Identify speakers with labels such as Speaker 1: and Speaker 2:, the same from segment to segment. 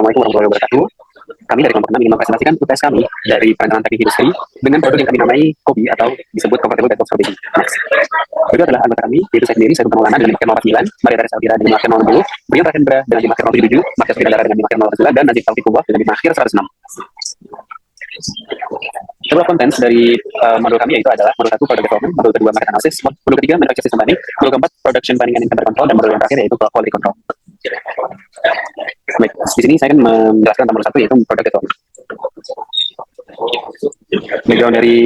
Speaker 1: Assalamualaikum warahmatullahi wabarakatuh. Kami dari kelompok 6 ingin mempresentasikan UTS kami dari perencanaan teknik industri dengan produk yang kami namai KOBI atau disebut Comfortable Bedbox Foundation. Next. Berikut adalah anggota kami, yaitu saya sendiri, saya Maulana dengan marker 09, Maria Teresa Elvira dengan marker 060, Brian Rahendra dengan marker 077, Marker Sofia Dara dengan marker 09, dan Najib Taufikullah dengan marker 106. Sebuah konten dari modul kami yaitu adalah modul 1 Product Development, modul kedua Market Analysis, modul ketiga Manufacturing System Planning, modul keempat Production Planning and Inventory Control, dan modul yang terakhir yaitu Quality Control. Baik, di sini saya akan menjelaskan tentang modul 1 yaitu Product Development. Background dari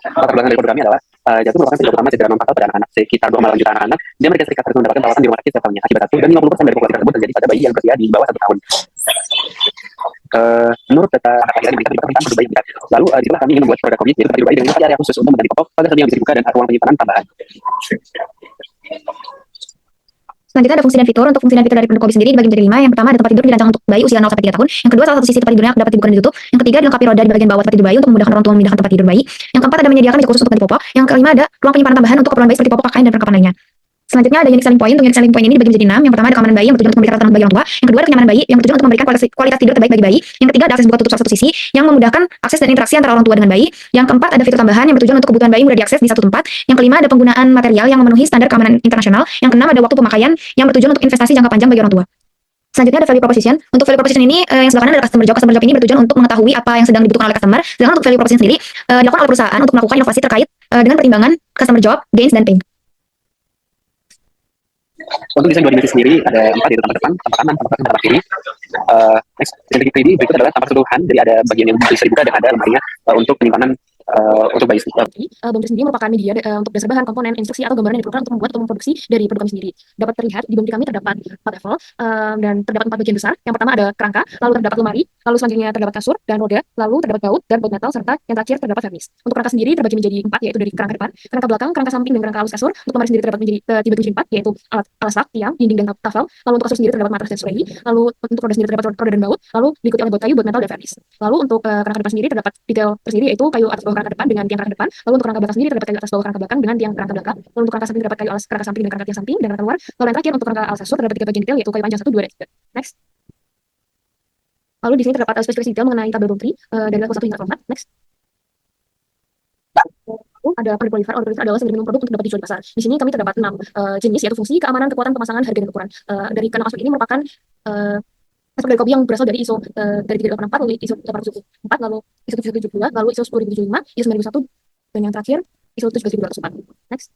Speaker 1: latar belakang dari produk kami adalah jatuh merupakan sejak utama cedera non-fatal pada anak-anak sekitar 2,8 juta anak-anak di Amerika Serikat harus mendapatkan perawatan di rumah sakit setiap tahunnya akibat satu, dan 50% dari populasi tersebut terjadi pada bayi yang berusia di bawah 1 tahun. Menurut data angka kelahiran yang diberikan produk bayi meningkat. Lalu disitulah kami ingin membuat produk komik yaitu produk bayi dengan area khusus untuk mengganti popok, pagar yang bisa dibuka, dan ruang penyimpanan tambahan.
Speaker 2: Selanjutnya ada fungsi dan fitur. Untuk fungsi dan fitur dari produk KOBI sendiri dibagi menjadi 5. Yang pertama ada tempat tidur dirancang untuk bayi usia 0 sampai 3 tahun. Yang kedua, salah satu sisi tempat tidurnya dapat dibuka dan ditutup. Yang ketiga, dilengkapi roda di bagian bawah tempat tidur bayi untuk memudahkan orang tua memindahkan tempat tidur bayi. Yang keempat, ada menyediakan meja khusus untuk ganti popok. Yang kelima, ada ruang penyimpanan tambahan untuk keperluan bayi seperti popok, pakaian, dan perlengkapan lainnya. Selanjutnya ada unique selling point. Untuk unique selling point ini dibagi menjadi 6. Yang pertama ada keamanan bayi yang bertujuan untuk memberikan rasa tenang bagi orang tua. Yang kedua ada kenyamanan bayi yang bertujuan untuk memberikan kualitas tidur terbaik bagi bayi. Yang ketiga ada akses buka tutup salah satu sisi yang memudahkan akses dan interaksi antara orang tua dengan bayi. Yang keempat ada fitur tambahan yang bertujuan untuk kebutuhan bayi mudah diakses di satu tempat. Yang kelima ada penggunaan material yang memenuhi standar keamanan internasional. Yang keenam ada waktu pemakaian yang bertujuan untuk investasi jangka panjang bagi orang tua. Selanjutnya ada value proposition. Untuk value proposition ini yang sebelah kanan ada customer job. Customer job ini bertujuan untuk mengetahui apa yang sedang dibutuhkan oleh customer. Sedangkan untuk value proposition sendiri dilakukan oleh perusahaan untuk melakukan inovasi terkait dengan pertimbangan customer job, gains, dan pain.
Speaker 1: Untuk desain dua dimensi sendiri ada 4 yaitu tampak depan, tampak kanan, tampak belakang, tampak kiri. Next, desain 3D berikut adalah tampak keseluruhan. Jadi ada bagian yang bisa dibuka dan ada lemarinya untuk penyimpanan untuk bayi sendiri.
Speaker 2: BOM sendiri merupakan media untuk dasar bahan, komponen, instruksi atau gambaran yang diperlukan untuk membuat atau memproduksi dari produk kami sendiri. Dapat terlihat di BOM kami terdapat 4 level dan terdapat 4 bagian besar. Yang pertama ada kerangka, lalu terdapat lemari, lalu selanjutnya terdapat kasur dan roda, lalu terdapat baut dan baut metal, serta yang terakhir terdapat vernis. Untuk kerangka sendiri terbagi menjadi 4 yaitu dari kerangka depan, kerangka belakang, kerangka samping, dan kerangka halus kasur. Untuk lemari sendiri terdapat dibagi menjadi 4 yaitu alas rak, tiang, dinding, dan tafel. Lalu untuk kasur sendiri terdapat matras dan spray. Lalu untuk roda sendiri terdapat roda dan baut, lalu diikuti oleh baut kayu, baut metal, dan vernis. Lalu untuk kerangka depan sendiri terdapat detail tersendiri yaitu kayu atas bawah kerangka depan dengan tiang kerangka depan. Lalu untuk kerangka belakang sendiri terdapat kayu atas bawah kerangka belakang dengan tiang kerangka belakang. Lalu untuk kerangka samping terdapat kayu alas kerangka samping dan kerangka tiang samping dan kerangka luar. Lalu yang terakhir untuk kerangka alas kasur terdapat 3 bagian detail yaitu kayu panjang 1, 2, dan 3. Next. Lalu di sini terdapat spesifikasi detail mengenai tabel BOM tree dari level 1 hingga level 4. Next. Ada polyfer. Polyfer adalah sumber minimum produk untuk dapat dijual di pasar. Di sini kami terdapat 6 jenis yaitu fungsi, keamanan, kekuatan, pemasangan, harga, dan ukuran. Dari keenam aspek ini merupakan aspek dari KOBI yang berasal dari ISO dari 384, lalu ISO 874, lalu ISO 7772, lalu ISO 10075, ISO 9001, dan yang terakhir ISO 17204. Next.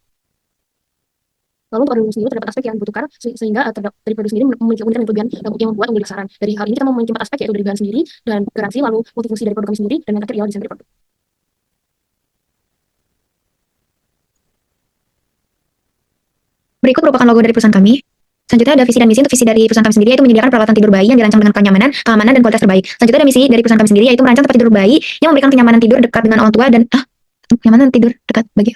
Speaker 2: Lalu untuk produk sendiri terdapat aspek yang dibutuhkan sehingga dari produk sendiri memiliki keunikan dan kelebihan yang membuat menjadi pasaran. Dari hal ini kita memiliki 4 aspek yaitu dari bahan sendiri dan garansi, lalu multifungsi dari produk kami sendiri, dan yang terakhir ialah desain dari produk. Berikut merupakan logo dari perusahaan kami. Selanjutnya ada visi dan misi. Untuk visi dari perusahaan kami sendiri yaitu menyediakan peralatan tidur bayi yang dirancang dengan kenyamanan, keamanan, dan kualitas terbaik. Selanjutnya ada misi dari perusahaan kami sendiri yaitu merancang tempat tidur bayi yang memberikan kenyamanan tidur dekat dengan orang tua dan kenyamanan tidur dekat bagi.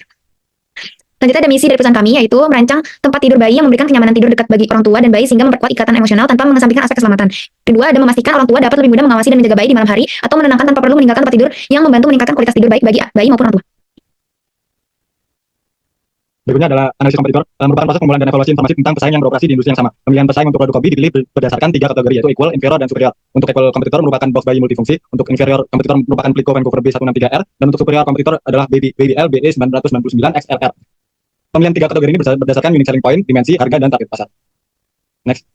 Speaker 2: Selanjutnya ada misi dari perusahaan kami yaitu merancang tempat tidur bayi yang memberikan kenyamanan tidur dekat bagi orang tua dan bayi sehingga memperkuat ikatan emosional tanpa mengesampingkan aspek keselamatan. Kedua, ada memastikan orang tua dapat lebih mudah mengawasi dan menjaga bayi di malam hari atau menenangkan tanpa perlu meninggalkan tempat tidur yang membantu meningkatkan kualitas tidur baik bagi bayi maupun orang tua.
Speaker 3: Berikutnya adalah analisis kompetitor, merupakan proses pengumpulan dan evaluasi informasi tentang pesaing yang beroperasi di industri yang sama. Pemilihan pesaing untuk produk KOBI dipilih berdasarkan 3 kategori yaitu equal, inferior, dan superior. Untuk equal kompetitor merupakan box bayi multifungsi, untuk inferior kompetitor merupakan Plico Vancouver B163R, dan untuk superior kompetitor adalah Baby L BE 999 XLR. Pemilihan 3 kategori ini berdasarkan unique selling point, dimensi, harga, dan target pasar. Next.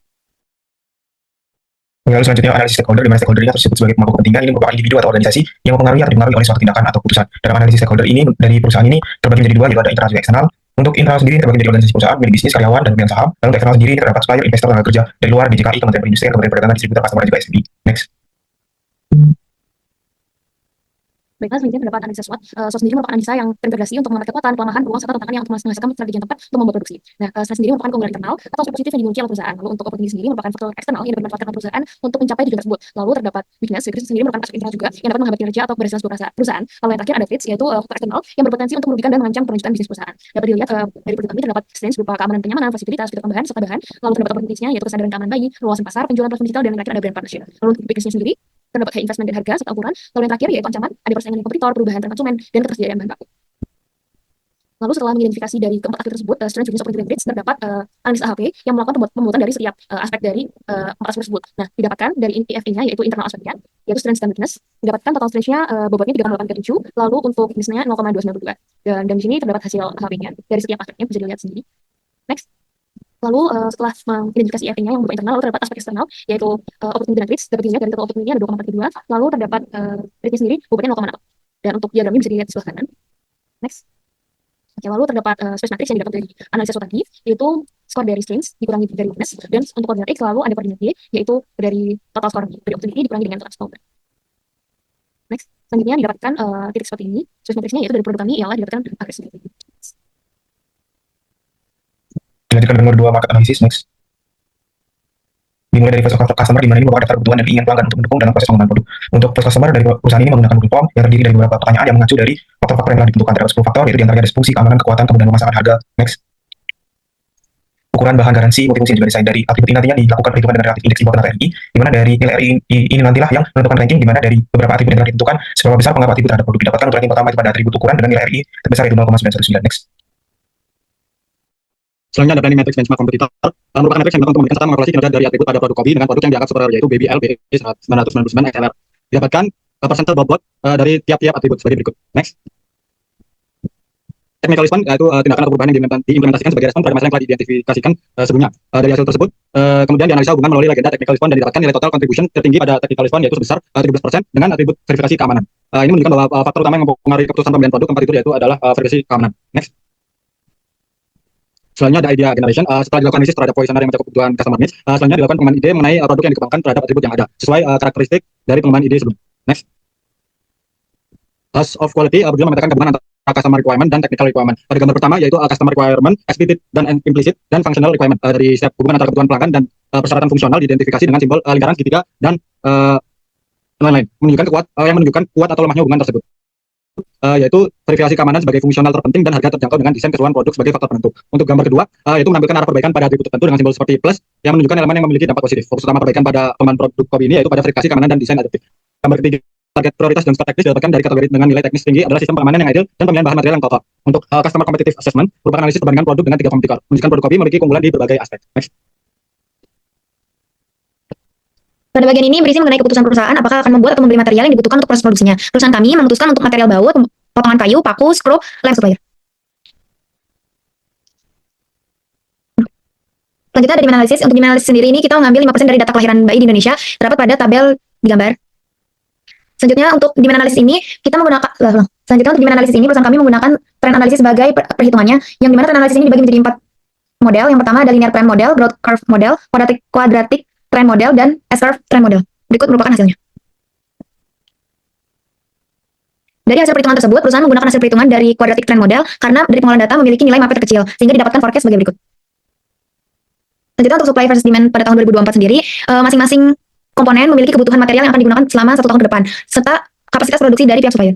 Speaker 4: Lalu selanjutnya analisis stakeholder, di mana stakeholder ini tersebut sebagai pemangku kepentingan. Ini merupakan individu atau organisasi yang mempengaruhi atau dipengaruhi oleh suatu tindakan atau keputusan. Dalam analisis stakeholder ini dari perusahaan ini terbagi menjadi 2 yaitu ada internal dan eksternal. Untuk internal sendiri terbagi menjadi organisasi perusahaan, milik bisnis, karyawan, dan pemilik saham. Lalu untuk eksternal sendiri terdapat supplier, investor, tenaga kerja dari luar, DJKI, Kementerian Perindustrian, Kementerian Perdagangan, distributor, customer, dan juga SMB. Next.
Speaker 2: Baiklah, selanjutnya terdapat analisa SWOT. SWOT sendiri merupakan analisa yang terintegrasi untuk mengamati kekuatan, kelemahan, peluang, serta tantangan yang untuk menghasilkan strategi yang tepat untuk membuat produksi. Nah, sendiri merupakan keunggulan internal atau aspek positif yang dimiliki oleh perusahaan. Lalu untuk opportunity sendiri merupakan faktor eksternal yang dapat dimanfaatkan oleh perusahaan untuk mencapai tujuan tersebut. Lalu terdapat weakness sendiri merupakan aspek internal juga yang dapat menghambat kinerja atau keberhasilan perusahaan. Lalu yang terakhir ada threats yaitu faktor eksternal yang berpotensi untuk merugikan dan mengancam kelanjutan bisnis perusahaan. Dapat dilihat dari produk kami terdapat strengths berupa keamanan, kenyamanan, fasilitas, fitur tambahan, serta bahan. Lalu terdapat opportunities-nya yaitu kesadaran keamanan bayi, luasan pasar, penjualan platform digital, dan yang terakhir ada brand partnership. Lalu untuk weakness-nya sendiri terdapat high investment dan harga serta ukuran. Lalu yang terakhir yaitu ancaman, ada persaingan dengan kompetitor, perubahan tren konsumen, dan ketersediaan bahan baku. Lalu setelah mengidentifikasi dari keempat aspek tersebut, strength, weakness, opportunity, dan threats, terdapat analis AHP yang melakukan pembuatan dari setiap aspek dari empat aspek tersebut. Nah, didapatkan dari IFE-nya, yaitu internal aspeknya, yaitu strength dan weakness. Didapatkan total strength-nya bobotnya 3,8 ke 7, lalu untuk weakness-nya 0,292. Dan di sini terdapat hasil AHP-nya dari setiap aspeknya, bisa dilihat sendiri. Next. Lalu setelah mengidentifikasi IFE-nya yang berupa internal, lalu terdapat aspek eksternal, yaitu opportunity dan threats. Opportunity-nya dari total opportunity-nya ada 2,42, lalu terdapat threats-nya sendiri bobotnya 0,6. Dan untuk diagramnya bisa dilihat di sebelah kanan. Next. Oke, lalu terdapat space matrix yang didapat dari analisa tadi, yaitu skor dari strength dikurangi dari weakness, dan untuk koordinat X selalu ada koordinat Y, yaitu dari total skor dari opportunity dikurangi dengan total skor. Next, selanjutnya didapatkan titik seperti ini, space matrixnya yaitu dari produk kami ialah didapatkan agres.
Speaker 4: Dilanjutkan dengan nomor 2, market analysis. Next. Dimulai dari first customer, di mana ini merupakan daftar kebutuhan dan keinginan pelanggan untuk mendukung dalam proses pengembangan produk. Untuk first customer dari perusahaan ini menggunakan Google Form yang terdiri dari beberapa pertanyaan yang mengacu dari faktor-faktor yang telah ditentukan. Terdapat 10 faktor, yaitu diantaranya ada fungsi, keamanan, kekuatan, kemudahan pemasangan, harga. Next. Ukuran bahan garansi multifungsi yang juga desain dari atribut ini nantinya dilakukan perhitungan dengan relatif indeks imbauan atau RI, di mana dari nilai RI ini nantilah yang menentukan ranking, di mana dari beberapa atribut yang telah ditentukan seberapa besar pengaruh atribut terhadap produk. Didapatkan untuk ranking pertama itu pada atribut ukuran dengan nilai RI terbesar yaitu 0,919. Next.
Speaker 3: Selanjutnya ada planning matrix benchmark kompetitor, merupakan matriks yang dapat memberikan serta mengevaluasi kinerja dari atribut pada produk kopi dengan produk yang dianggap superior, yaitu BBL, BE 999 XLR. Didapatkan persentil bobot dari tiap-tiap atribut sebagai berikut. Next. Technical response yaitu tindakan atau perubahan yang diimplementasikan sebagai respon pada masalah yang telah diidentifikasikan sebelumnya. Dari hasil tersebut, kemudian dianalisa hubungan melalui legenda technical response dan didapatkan nilai total contribution tertinggi pada technical response yaitu sebesar 17% dengan atribut verifikasi keamanan. Ini menunjukkan bahwa faktor utama yang mempengaruhi keputusan pembelian produk keempat itu yaitu adalah verifikasi keamanan. Next. Selanjutnya ada idea generation. Setelah dilakukan analisis terhadap questionnaire yang mencakup kebutuhan customer needs, selanjutnya dilakukan pengembangan ide mengenai produk yang dikembangkan terhadap atribut yang ada sesuai karakteristik dari pengembangan ide sebelumnya. Next. Task of quality berjumlah memetakan gabungan antara customer requirement dan technical requirement. Pada gambar pertama yaitu customer requirement, explicit dan implicit, dan functional requirement. Dari setiap hubungan antara kebutuhan pelanggan dan persyaratan fungsional diidentifikasi dengan simbol lingkaran segitiga dan lain-lain, yang menunjukkan kuat atau lemahnya hubungan tersebut. Yaitu verifikasi keamanan sebagai fungsional terpenting dan harga terjangkau dengan desain keseluruhan produk sebagai faktor penentu. Untuk gambar kedua, yaitu menampilkan arah perbaikan pada atribut tertentu dengan simbol seperti plus yang menunjukkan elemen yang memiliki dampak positif. Fokus utama perbaikan pada pengembangan produk kopi ini yaitu pada verifikasi keamanan dan desain adaptif. Gambar ketiga, target prioritas dan skor teknis didapatkan dari kategori dengan nilai teknis tinggi adalah sistem pengamanan yang adil dan pemilihan bahan material yang kotor. Untuk customer competitive assessment merupakan analisis perbandingan produk dengan 3 kompetitor, menunjukkan produk kopi memiliki keunggulan di berbagai aspek. Next.
Speaker 2: Pada bagian ini berisi mengenai keputusan perusahaan apakah akan membuat atau membeli material yang dibutuhkan untuk proses produksinya. Perusahaan kami memutuskan untuk material baut, potongan kayu, paku, skru, lem supplier. Selanjutnya ada demand analysis. Untuk demand analysis sendiri ini kita mengambil 5% dari data kelahiran bayi di Indonesia, terdapat pada tabel di gambar. Selanjutnya untuk demand analysis ini kita menggunakan perusahaan kami menggunakan trend analysis sebagai perhitungannya, yang dimana trend analysis ini dibagi menjadi 4 model. Yang pertama ada linear trend model, growth curve model, quadratic trend model, dan S-curve trend model. Berikut merupakan hasilnya. Dari hasil perhitungan tersebut, perusahaan menggunakan hasil perhitungan dari quadratic trend model karena dari pengolahan data memiliki nilai market terkecil, sehingga didapatkan forecast sebagai berikut. Selanjutnya untuk supply versus demand pada tahun 2024 sendiri, masing-masing komponen memiliki kebutuhan material yang akan digunakan selama 1 tahun ke depan, serta kapasitas produksi dari pihak supplier.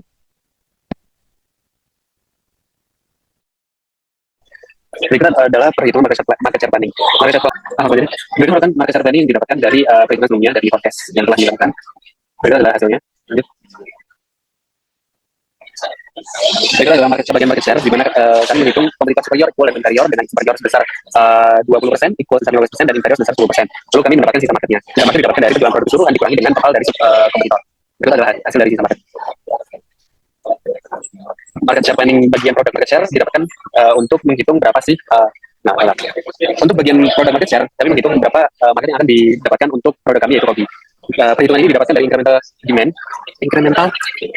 Speaker 1: Berikut adalah perhitungan market share planning. Berikut merupakan market share planning yang didapatkan dari perhitungan sebelumnya dari forecast yang telah dilakukan. Berikut adalah hasilnya. Lanjut. Berikut adalah market share di mana kami menghitung kompetitor superior, equal, dan inferior dengan superior sebesar 20%, equal sebesar 15%, dan inferior sebesar 10%. Lalu kami mendapatkan sisa marketnya. Sisa market didapatkan dari penjualan produk keseluruhan dikurangi dengan total dari kompetitor. Berikut adalah hasil dari sisa market. Market share planning bagian produk market share didapatkan untuk menghitung berapa sih untuk bagian produk market share kami menghitung berapa market yang akan didapatkan untuk produk kami yaitu kopi. Perhitungan ini didapatkan dari incremental demand, okay.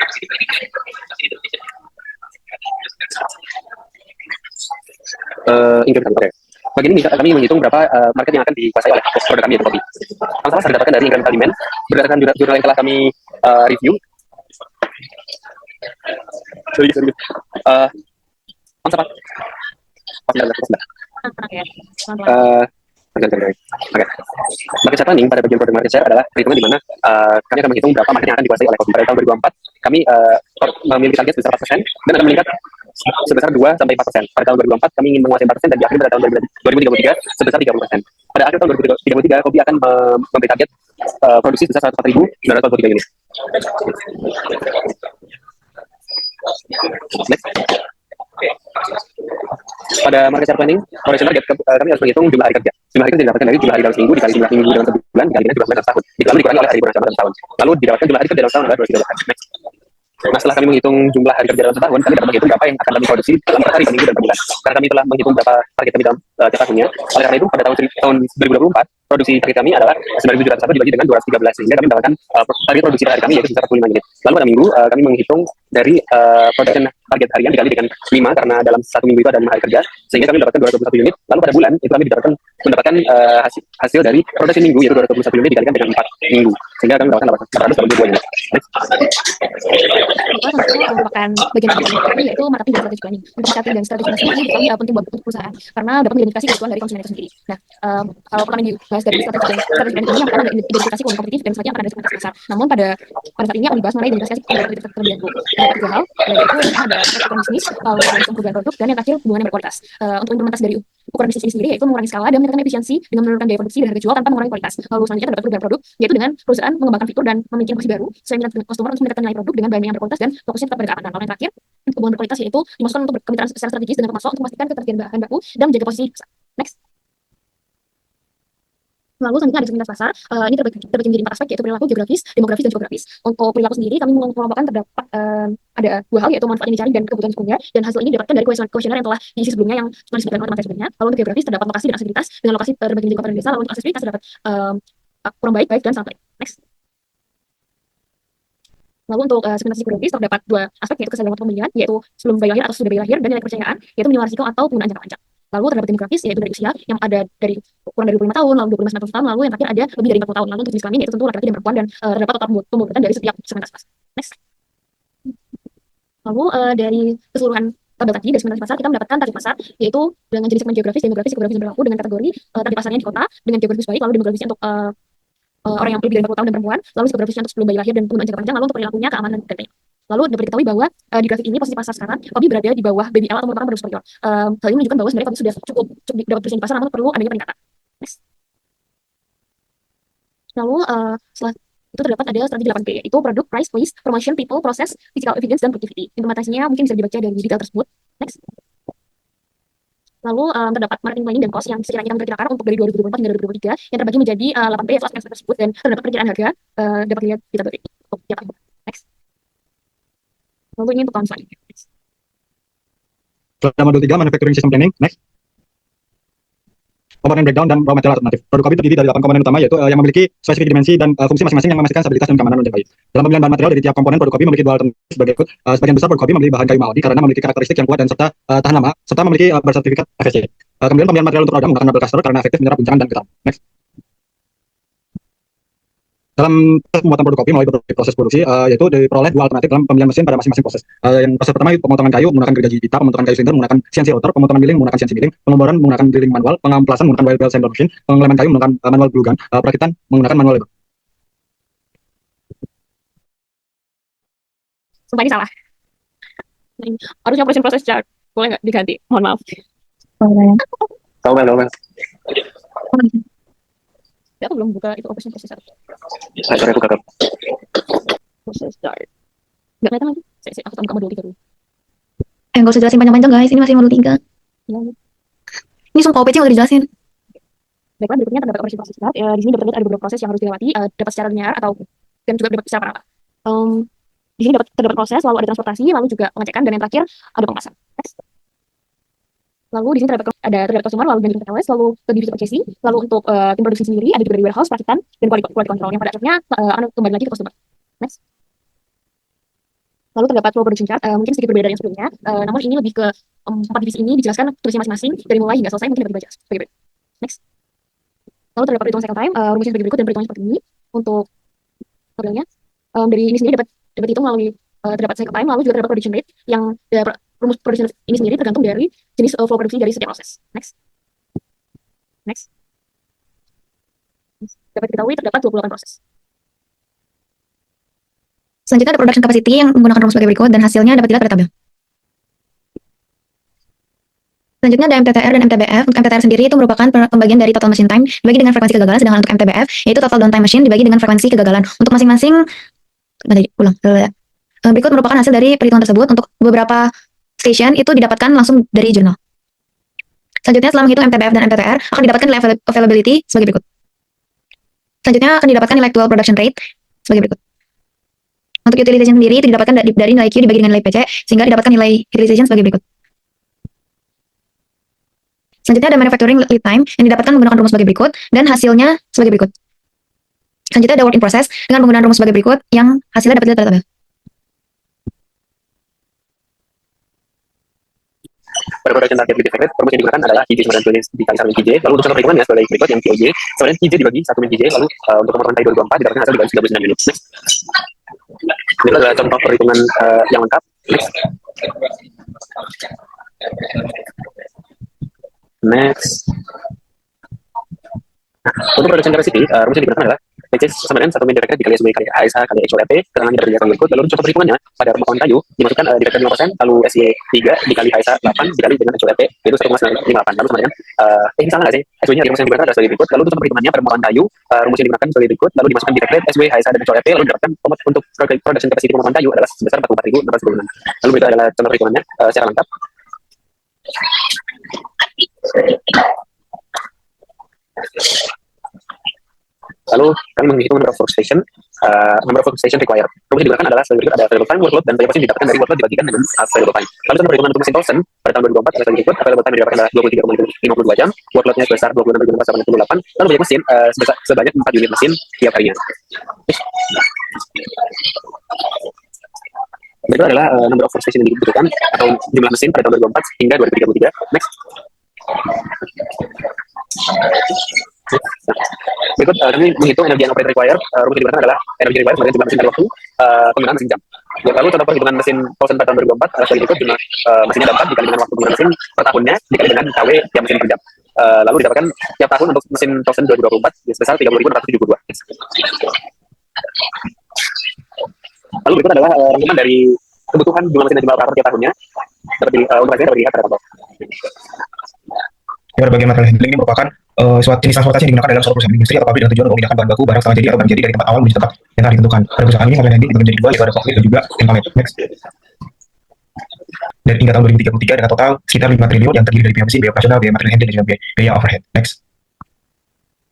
Speaker 1: Bagian ini kami menghitung berapa market yang akan dikuasai oleh produk kami yaitu kopi. Yang salah didapatkan dari incremental demand berdasarkan jurnal yang telah kami review. Oke. Market share planning pada bagian produk market share adalah perhitungan di mana kami akan menghitung berapa market yang akan dikuasai oleh kopi. Pada tahun 2024 kami memiliki target sebesar 4% dan akan meningkat sebesar 2-4%. Pada tahun 2024 kami ingin menguasai 4% dan di akhir pada tahun 2033 sebesar 30%. Pada akhir tahun 2033 kopi akan memberi target produksi sebesar 104.943 unit. Next. Pada market share planning, production target kami harus menghitung jumlah hari kerja. Jumlah hari kerja didapatkan dari jumlah hari dalam seminggu dikali jumlah minggu dalam sebulan dikali dengan jumlah bulan dalam setahun. Lalu dikurangi oleh hari bulan dalam setahun. Lalu didapatkan jumlah hari kerja dalam setahun adalah 23 hari. Next. Nah, setelah kami menghitung jumlah hari kerja dalam setahun, kami dapat menghitung berapa yang akan kami produksi dalam per hari, per minggu, dan per bulan. Karena kami telah menghitung berapa target kami dalam tiap tahunnya, oleh karena itu pada tahun 2024, produksi target kami adalah 9.701 dibagi dengan 213, sehingga kami mendapatkan target produksi per hari kami yaitu sekitar 45 unit. Lalu pada minggu, kami menghitung dari production target harian dikali dengan 5, karena dalam satu minggu itu ada 5 hari kerja, sehingga kami mendapatkan 221 unit. Lalu pada bulan, itu kami mendapatkan hasil dari produksi minggu, yaitu 221 unit dikalikan dengan 4 minggu, sehingga kami mendapatkan 482 unit.
Speaker 2: Tentunya merupakan bagian dari kami, yaitu marketing dan strategi planning. Marketing dan strategi planning ini kami penting buat perusahaan karena dapat mengidentifikasi kebutuhan dari konsumen itu sendiri. Nah, kalau pertama dibahas dari strategi planning ini, yang pertama identifikasi kebutuhan kompetitif dan selanjutnya akan ada segmentasi pasar. Namun pada saat ini akan dibahas mengenai identifikasi kebutuhan kompetitif terlebih dahulu. Ada tiga hal, yaitu ada pertumbuhan bisnis, lalu ada perubahan produk, dan yang terakhir hubungan yang berkualitas. Untuk implementasi dari ukuran bisnis ini sendiri yaitu mengurangi skala dan meningkatkan efisiensi dengan menurunkan daya produksi dan harga jual tanpa mengurangi kualitas. Lalu selanjutnya terdapat perubahan produk, yaitu dengan perusahaan mengembangkan fitur dan memiliki inovasi baru sesuai minat customer untuk meningkatkan nilai produk dengan bahan yang berkualitas dan fokusnya tetap pada keamanan. Lalu yang terakhir, hubungan berkualitas yaitu dimasukkan untuk kemitraan secara strategis dengan pemasok untuk memastikan ketersediaan bahan baku dan menjaga posisi pasar. Next. Lalu selanjutnya ada segmentasi pasar. Ini terbagi menjadi 4 aspek, yaitu perilaku, geografis, demografis, dan geografis. Untuk perilaku sendiri, kami mengelompokkan terdapat ada 2 hal, yaitu manfaat yang dicari dan kebutuhan sekunder. Dan hasil ini didapatkan dari kuesioner yang telah diisi sebelumnya yang sudah disebutkan oleh teman sebelumnya. Lalu untuk geografis terdapat lokasi dan aksesibilitas dengan lokasi terbagi menjadi kota dan desa. Lalu untuk aksesibilitas terdapat kurang baik, dan sangat baik. Next. Lalu untuk segmentasi geografis terdapat 2 aspek, yaitu kesadaran pemilihan, yaitu sebelum bayi lahir atau sudah bayi lahir, dan nilai kepercayaan, yaitu minimal risiko atau penggunaan jangka panjang. Lalu terdapat demografis, yaitu dari usia yang ada dari kurang dari 25 tahun, lalu 25-90 tahun, lalu yang terakhir ada lebih dari 40 tahun. Lalu untuk jenis kelamin, yaitu tentu laki-laki dan perempuan, dan terdapat total pembuatan dari setiap segmentasi pasar. Next. Lalu dari keseluruhan tabel tadi dari segmentasi pasar, kita mendapatkan target pasar, yaitu dengan jenis segmen geografis, demografis, psikografis, dan perilaku dengan kategori target pasarnya di kota dengan geografis baik, lalu demografisnya untuk orang yang lebih dari 40 tahun dan perempuan, lalu psikografisnya untuk sebelum bayi lahir dan penggunaan jangka panjang, lalu untuk perilakunya keamanan dan lainnya. Lalu dapat diketahui bahwa di grafik ini posisi pasar sekarang Kopi berada di bawah BBL atau merupakan produk superior. Hal ini menunjukkan bahwa sebenarnya Kopi sudah cukup dapat bersaing di pasar, namun perlu adanya peningkatan. Next. Lalu setelah itu terdapat ada strategi 8P, yaitu produk, price, place, promotion, people, process, physical evidence, dan productivity. Implementasinya mungkin bisa dibaca dari detail tersebut. Next. Lalu terdapat marketing planning dan cost yang sekiranya kami perkirakan untuk dari 2024 hingga 2023 yang terbagi menjadi 8P, yaitu aspek tersebut, dan terdapat perkiraan harga dapat dilihat di tabel ini untuk tiap tahun. Next. Lalu ini untuk tahun selanjutnya.
Speaker 3: Pada modul 3, manufacturing system planning. Next. Komponen breakdown dan raw material alternatif. Produk Kopi terdiri dari 8 komponen utama, yaitu yang memiliki spesifik dimensi dan fungsi masing-masing yang memastikan stabilitas dan keamanan untuk bayi. Dalam pemilihan bahan material dari tiap komponen, produk Kopi memiliki 2 alternatif sebagai berikut. Sebagian besar produk Kopi memilih bahan kayu mahoni karena memiliki karakteristik yang kuat dan serta tahan lama, serta memiliki bersertifikat FSC. Kemudian pemilihan material untuk roda menggunakan double caster karena efektif menyerap guncangan dan getar. Next. Dalam pembuatan produk Kopi melalui berbagai proses produksi, yaitu diperoleh 2 alternatif dalam pemilihan mesin pada masing-masing proses. Yang proses pertama itu pemotongan kayu menggunakan gergaji pita, pemotongan kayu silinder menggunakan CNC router, pemotongan milling menggunakan CNC milling, pengeboran menggunakan drilling manual, pengamplasan menggunakan wire bell sander machine, pengeleman kayu menggunakan manual glue gun, perakitan menggunakan manual labor.
Speaker 2: Sumpah ini salah. Harusnya proses chart. Boleh nggak diganti? Mohon maaf.
Speaker 1: Tahu kan?
Speaker 2: Ya, aku belum buka itu operation processor.
Speaker 1: Saya buka.
Speaker 2: Proses start. Nggak kelihatan lagi. Aku tambah modul 3 dulu.
Speaker 5: Nggak usah jelasin panjang-panjang guys, ini masih modul 3.
Speaker 2: Ya.
Speaker 5: Ini sumpah OPC nggak dijelasin.
Speaker 2: Baiklah, berikutnya terdapat operation process start. Di sini terdapat ada beberapa proses yang harus dilewati, dapat secara linear atau dan juga dapat secara paralel. Di sini terdapat proses, lalu ada transportasi, lalu juga pengecekan, dan yang terakhir ada pengemasan. Next. Lalu di sini terdapat customer, lalu management analyst, lalu divisi purchasing, lalu untuk tim produksi sendiri ada juga dari warehouse, perakitan, dan quality control yang pada akhirnya akan kembali lagi ke customer. Next. Lalu terdapat flow production chart, mungkin sedikit berbeda dari yang sebelumnya, namun ini lebih ke 4 divisi ini dijelaskan tulisnya masing-masing dari mulai hingga selesai, mungkin dapat dibaca sebagai berikut. Next. Lalu terdapat perhitungan cycle time, rumusnya sebagai berikut dan perhitungannya seperti ini. Untuk tabelnya dari ini sendiri dapat dihitung melalui terdapat cycle time, lalu juga terdapat production rate yang rumus production ini sendiri tergantung dari jenis flow produksi dari setiap proses. Next. Dapat diketahui terdapat 28 proses.
Speaker 5: Selanjutnya ada production capacity yang menggunakan rumus sebagai berikut dan hasilnya dapat dilihat pada tabel. Selanjutnya ada MTTR dan MTBF. Untuk MTTR sendiri itu merupakan pembagian dari total machine time dibagi dengan frekuensi kegagalan, sedangkan untuk MTBF yaitu total downtime machine dibagi dengan frekuensi kegagalan. Untuk masing-masing berikut merupakan hasil dari perhitungan tersebut. Untuk beberapa
Speaker 2: workstation itu didapatkan langsung dari jurnal. Selanjutnya, setelah menghitung MTBF dan MTTR, akan didapatkan nilai availability sebagai berikut. Selanjutnya akan didapatkan nilai actual production rate sebagai berikut. Untuk utilization sendiri itu didapatkan dari nilai Q dibagi dengan nilai PC, sehingga didapatkan nilai utilization sebagai berikut. Selanjutnya ada manufacturing lead time yang didapatkan menggunakan rumus sebagai berikut, dan hasilnya sebagai berikut. Selanjutnya ada work in process dengan penggunaan rumus sebagai berikut yang hasilnya dapat dilihat pada tabel.
Speaker 1: Pada production target with effect rate, rumus yang digunakan adalah QJ sama dengan dikali sama QJ. Lalu untuk contoh perhitungannya sebagai berikut yang QJ, sebenarnya QJ dibagi 1 min QJ, lalu untuk pemotongan TAI 2024 didapatkan hasil dibagi 39 unit. Next. Ini adalah contoh perhitungan yang lengkap. Next. Untuk production capacity, rumus yang digunakan adalah PC sama dengan 1 min direct rate dikali SW kali ASH kali HOLP, keterangannya berdasarkan berikut. Lalu contoh perhitungannya pada pemotongan kayu dimasukkan direct rate 5%, lalu SY 3 dikali ASH 8 dikali dengan HOLP, yaitu 1,958. Lalu sama dengan misalnya nggak sih, SW-nya rumus yang digunakan adalah sebagai berikut. Lalu contoh perhitungannya pada pemotongan kayu, rumus yang digunakan sebagai berikut. Lalu dimasukkan direct rate, SW, ASH, dan HOLP, lalu didapatkan untuk production capacity pemotongan kayu adalah sebesar 44.696. Lalu berikut adalah contoh perhitungannya secara lengkap. Lalu kami menghitung number of workstation required. Rumus yang digunakan adalah sebagai berikut: ada available time, workload, dan variable yang didapatkan dari workload dibagikan dengan available time. Lalu contoh perhitungan untuk mesin Towson pada tahun 2024 adalah sebagai berikut: available time yang didapatkan adalah 23,52 jam, workloadnya sebesar 26,488, lalu banyak mesin sebanyak 4 unit mesin tiap harinya. Berikut adalah number of workstation yang dibutuhkan atau jumlah mesin pada tahun 2024 hingga 2033. Next. Berikut kami menghitung energi yang operator required. Rumus yang digunakan adalah energi required sebagai jumlah mesin dari waktu penggunaan mesin jam. Lalu contoh perhitungan mesin Towson pada tahun 2024 adalah sebagai berikut: jumlah mesinnya dapat dikali dengan waktu penggunaan mesin per tahunnya dikali dengan KW tiap mesin per jam. Lalu didapatkan tiap tahun untuk mesin Towson 2024 sebesar 30.672. Lalu berikut adalah rangkuman dari kebutuhan jumlah mesin dan jumlah operator tiap tahunnya. Untuk hasilnya dapat dilihat pada tabel.
Speaker 4: Berbagai material handling ini merupakan suatu jenis transportasi yang digunakan dalam suatu perusahaan industri atau pabrik dengan tujuan untuk memindahkan bahan baku, barang setengah jadi atau barang jadi dari tempat awal menuju tempat yang telah ditentukan. Pada perusahaan ini material handling dibagi menjadi dua, yaitu ada concrete dan juga empalette. Next. Dan hingga tahun 2033 dengan total sekitar 5 triliun yang terdiri dari biaya mesin, biaya operasional, biaya material handling, dan juga biaya overhead. Next.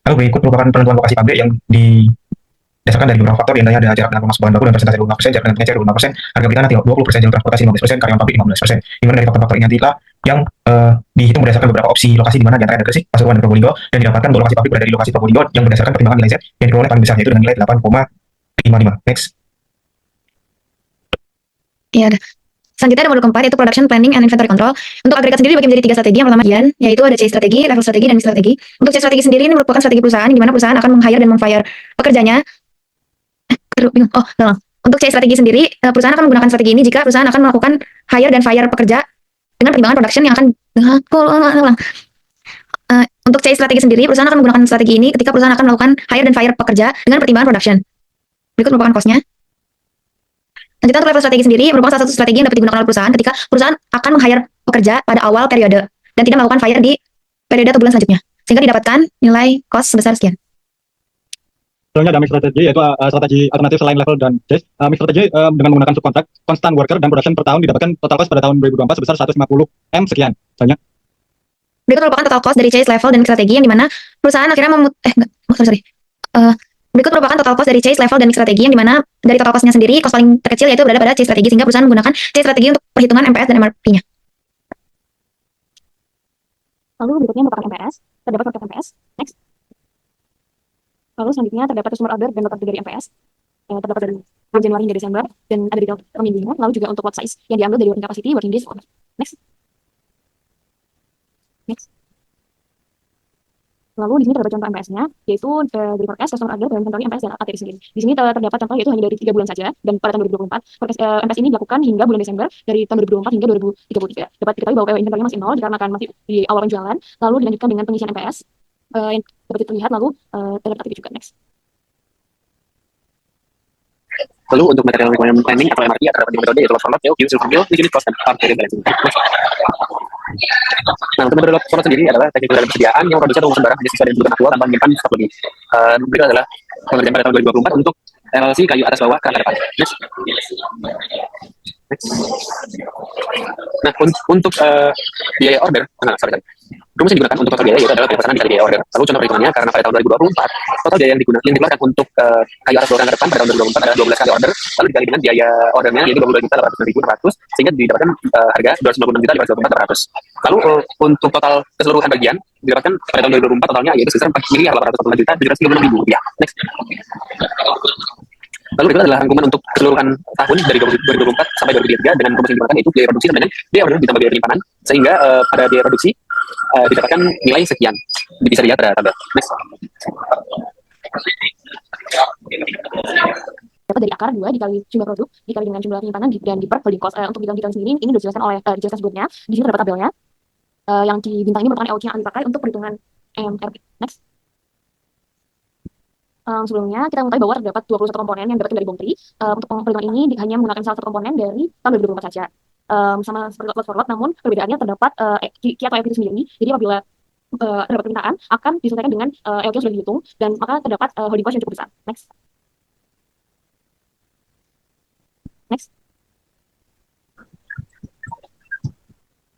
Speaker 4: Lalu berikut merupakan penentuan lokasi pabrik yang didasarkan dari beberapa faktor, diantaranya ada jarak dengan pemasok bahan baku dan persentase 25%, jarak dengan pengecer 25%, harga beli tanah 20%, jalur transportasi 15%, karyawan pabrik 15%. Dimana dari faktor-faktor ini nantilah yang dihitung berdasarkan beberapa opsi lokasi di mana di antara ada Gresik, Pasuruan, dan Probolinggo, dan didapatkan bahwa lokasi pabrik berada di lokasi Probolinggo yang berdasarkan pertimbangan nilai Z yang diperoleh paling besar, yaitu dengan nilai 8,55. Next.
Speaker 2: Ya, selanjutnya ada modul keempat, yaitu production planning and inventory control. Untuk agregat sendiri dibagi menjadi 3 strategi. Yang pertama yaitu ada C strategi, level strategi, dan strategi. Untuk C strategi sendiri ini merupakan strategi perusahaan di mana perusahaan akan meng-hire dan meng-fire pekerjanya. Untuk C strategi sendiri, perusahaan akan menggunakan strategi ini jika perusahaan akan melakukan hire dan fire pekerja dengan pertimbangan production yang akan untuk C strategi sendiri, perusahaan akan menggunakan strategi ini ketika perusahaan akan melakukan hire dan fire pekerja dengan pertimbangan production. Berikut merupakan cost-nya. Lanjutnya untuk level strategi sendiri merupakan salah satu strategi yang dapat digunakan oleh perusahaan ketika perusahaan akan meng-hire pekerja pada awal periode dan tidak melakukan fire di periode atau bulan selanjutnya, sehingga didapatkan nilai cost sebesar sekian.
Speaker 3: Selanjutnya ada mix strategi, yaitu strategi alternatif selain level dan chase. Mix strategi dengan menggunakan subkontrak, constant worker, dan production per tahun didapatkan total cost pada tahun 2024 sebesar 150 M sekian. Selanjutnya.
Speaker 2: Berikut merupakan total cost dari chase, level, dan mix strategi yang dimana perusahaan akhirnya berikut merupakan total cost dari chase, level, dan mix strategi yang dimana dari total costnya sendiri, cost paling terkecil yaitu berada pada chase strategi, sehingga perusahaan menggunakan chase strategi untuk perhitungan MPS dan MRP-nya.
Speaker 5: Lalu berikutnya merupakan MPS, terdapat forecast MPS. Next. Lalu selanjutnya terdapat customer order dan lokasi dari MPS. Terdapat dari bulan Januari hingga Desember dan ada detail per minggunya. Lalu juga untuk lot size yang diambil dari working capacity, working days, order. Next. Lalu di sini terdapat contoh MPS-nya, yaitu dari forecast, customer order, dan inventory MPS dan ATR sendiri. Di sini terdapat contoh yaitu hanya dari 3 bulan saja, dan pada tahun 2024, forecast MPS ini dilakukan hingga bulan Desember dari tahun 2024 hingga 2033. Dapat diketahui bahwa inventory masih nol dikarenakan masih di awal penjualan, lalu dilanjutkan dengan pengisian MPS yang dapat terlihat, lalu terdapat aktif juga. Next.
Speaker 1: Lalu untuk material requirement planning atau MRP terdapat di metode yaitu load for load, UQ, silver mill, unit cost, dan period balancing. Nah, untuk metode load for load sendiri adalah teknik dalam persediaan yang produsen rumus barang hanya sesuai dengan kebutuhan aktual tanpa menyimpan stok lebih. Berikut adalah pengerjaan pada tahun 2024 untuk LLC kayu atas bawah ke depan. Next. Next. Nah, untuk biaya order, sorry. Rumus yang digunakan untuk total biaya yaitu adalah berdasarkan dikali biaya order. Lalu contoh perhitungannya, karena pada tahun 2024, total biaya yang dikeluarkan untuk kayu atas bawah ke depan pada tahun 2024 adalah 12 kali order, lalu dikali dengan biaya ordernya yaitu 22.809.400, sehingga didapatkan harga 296.524.800. Lalu untuk total keseluruhan bagian didapatkan pada tahun 2024 totalnya yaitu sebesar 4.846.736.000 rupiah. Next. Lalu berikut adalah rangkuman untuk keseluruhan tahun dari 2024 sampai 2023 dengan rumus yang digunakan yaitu biaya produksi dan biaya order ditambah biaya penyimpanan, sehingga pada biaya produksi didapatkan nilai sekian. Bisa dilihat pada tabel. Next.
Speaker 5: Dapat dari akar 2 dikali jumlah produk dikali dengan jumlah penyimpanan dan diper holding cost. Untuk bintang-bintang sendiri ini sudah dijelaskan oleh dijelaskan sebelumnya. Di sini terdapat tabelnya. Yang di bintang ini merupakan EOQ yang akan dipakai untuk perhitungan MRP. Next. Sebelumnya kita mengetahui bahwa terdapat 21 komponen yang didapatkan dari BOM3. Untuk perhitungan ini hanya menggunakan salah satu komponen dari tahun 2024 saja. Sama seperti lot for lot, namun perbedaannya terdapat key atau EOQ itu sendiri. Jadi apabila terdapat permintaan akan diselesaikan dengan EOQ yang sudah dihitung dan maka terdapat holding cost yang cukup besar. Next. Next.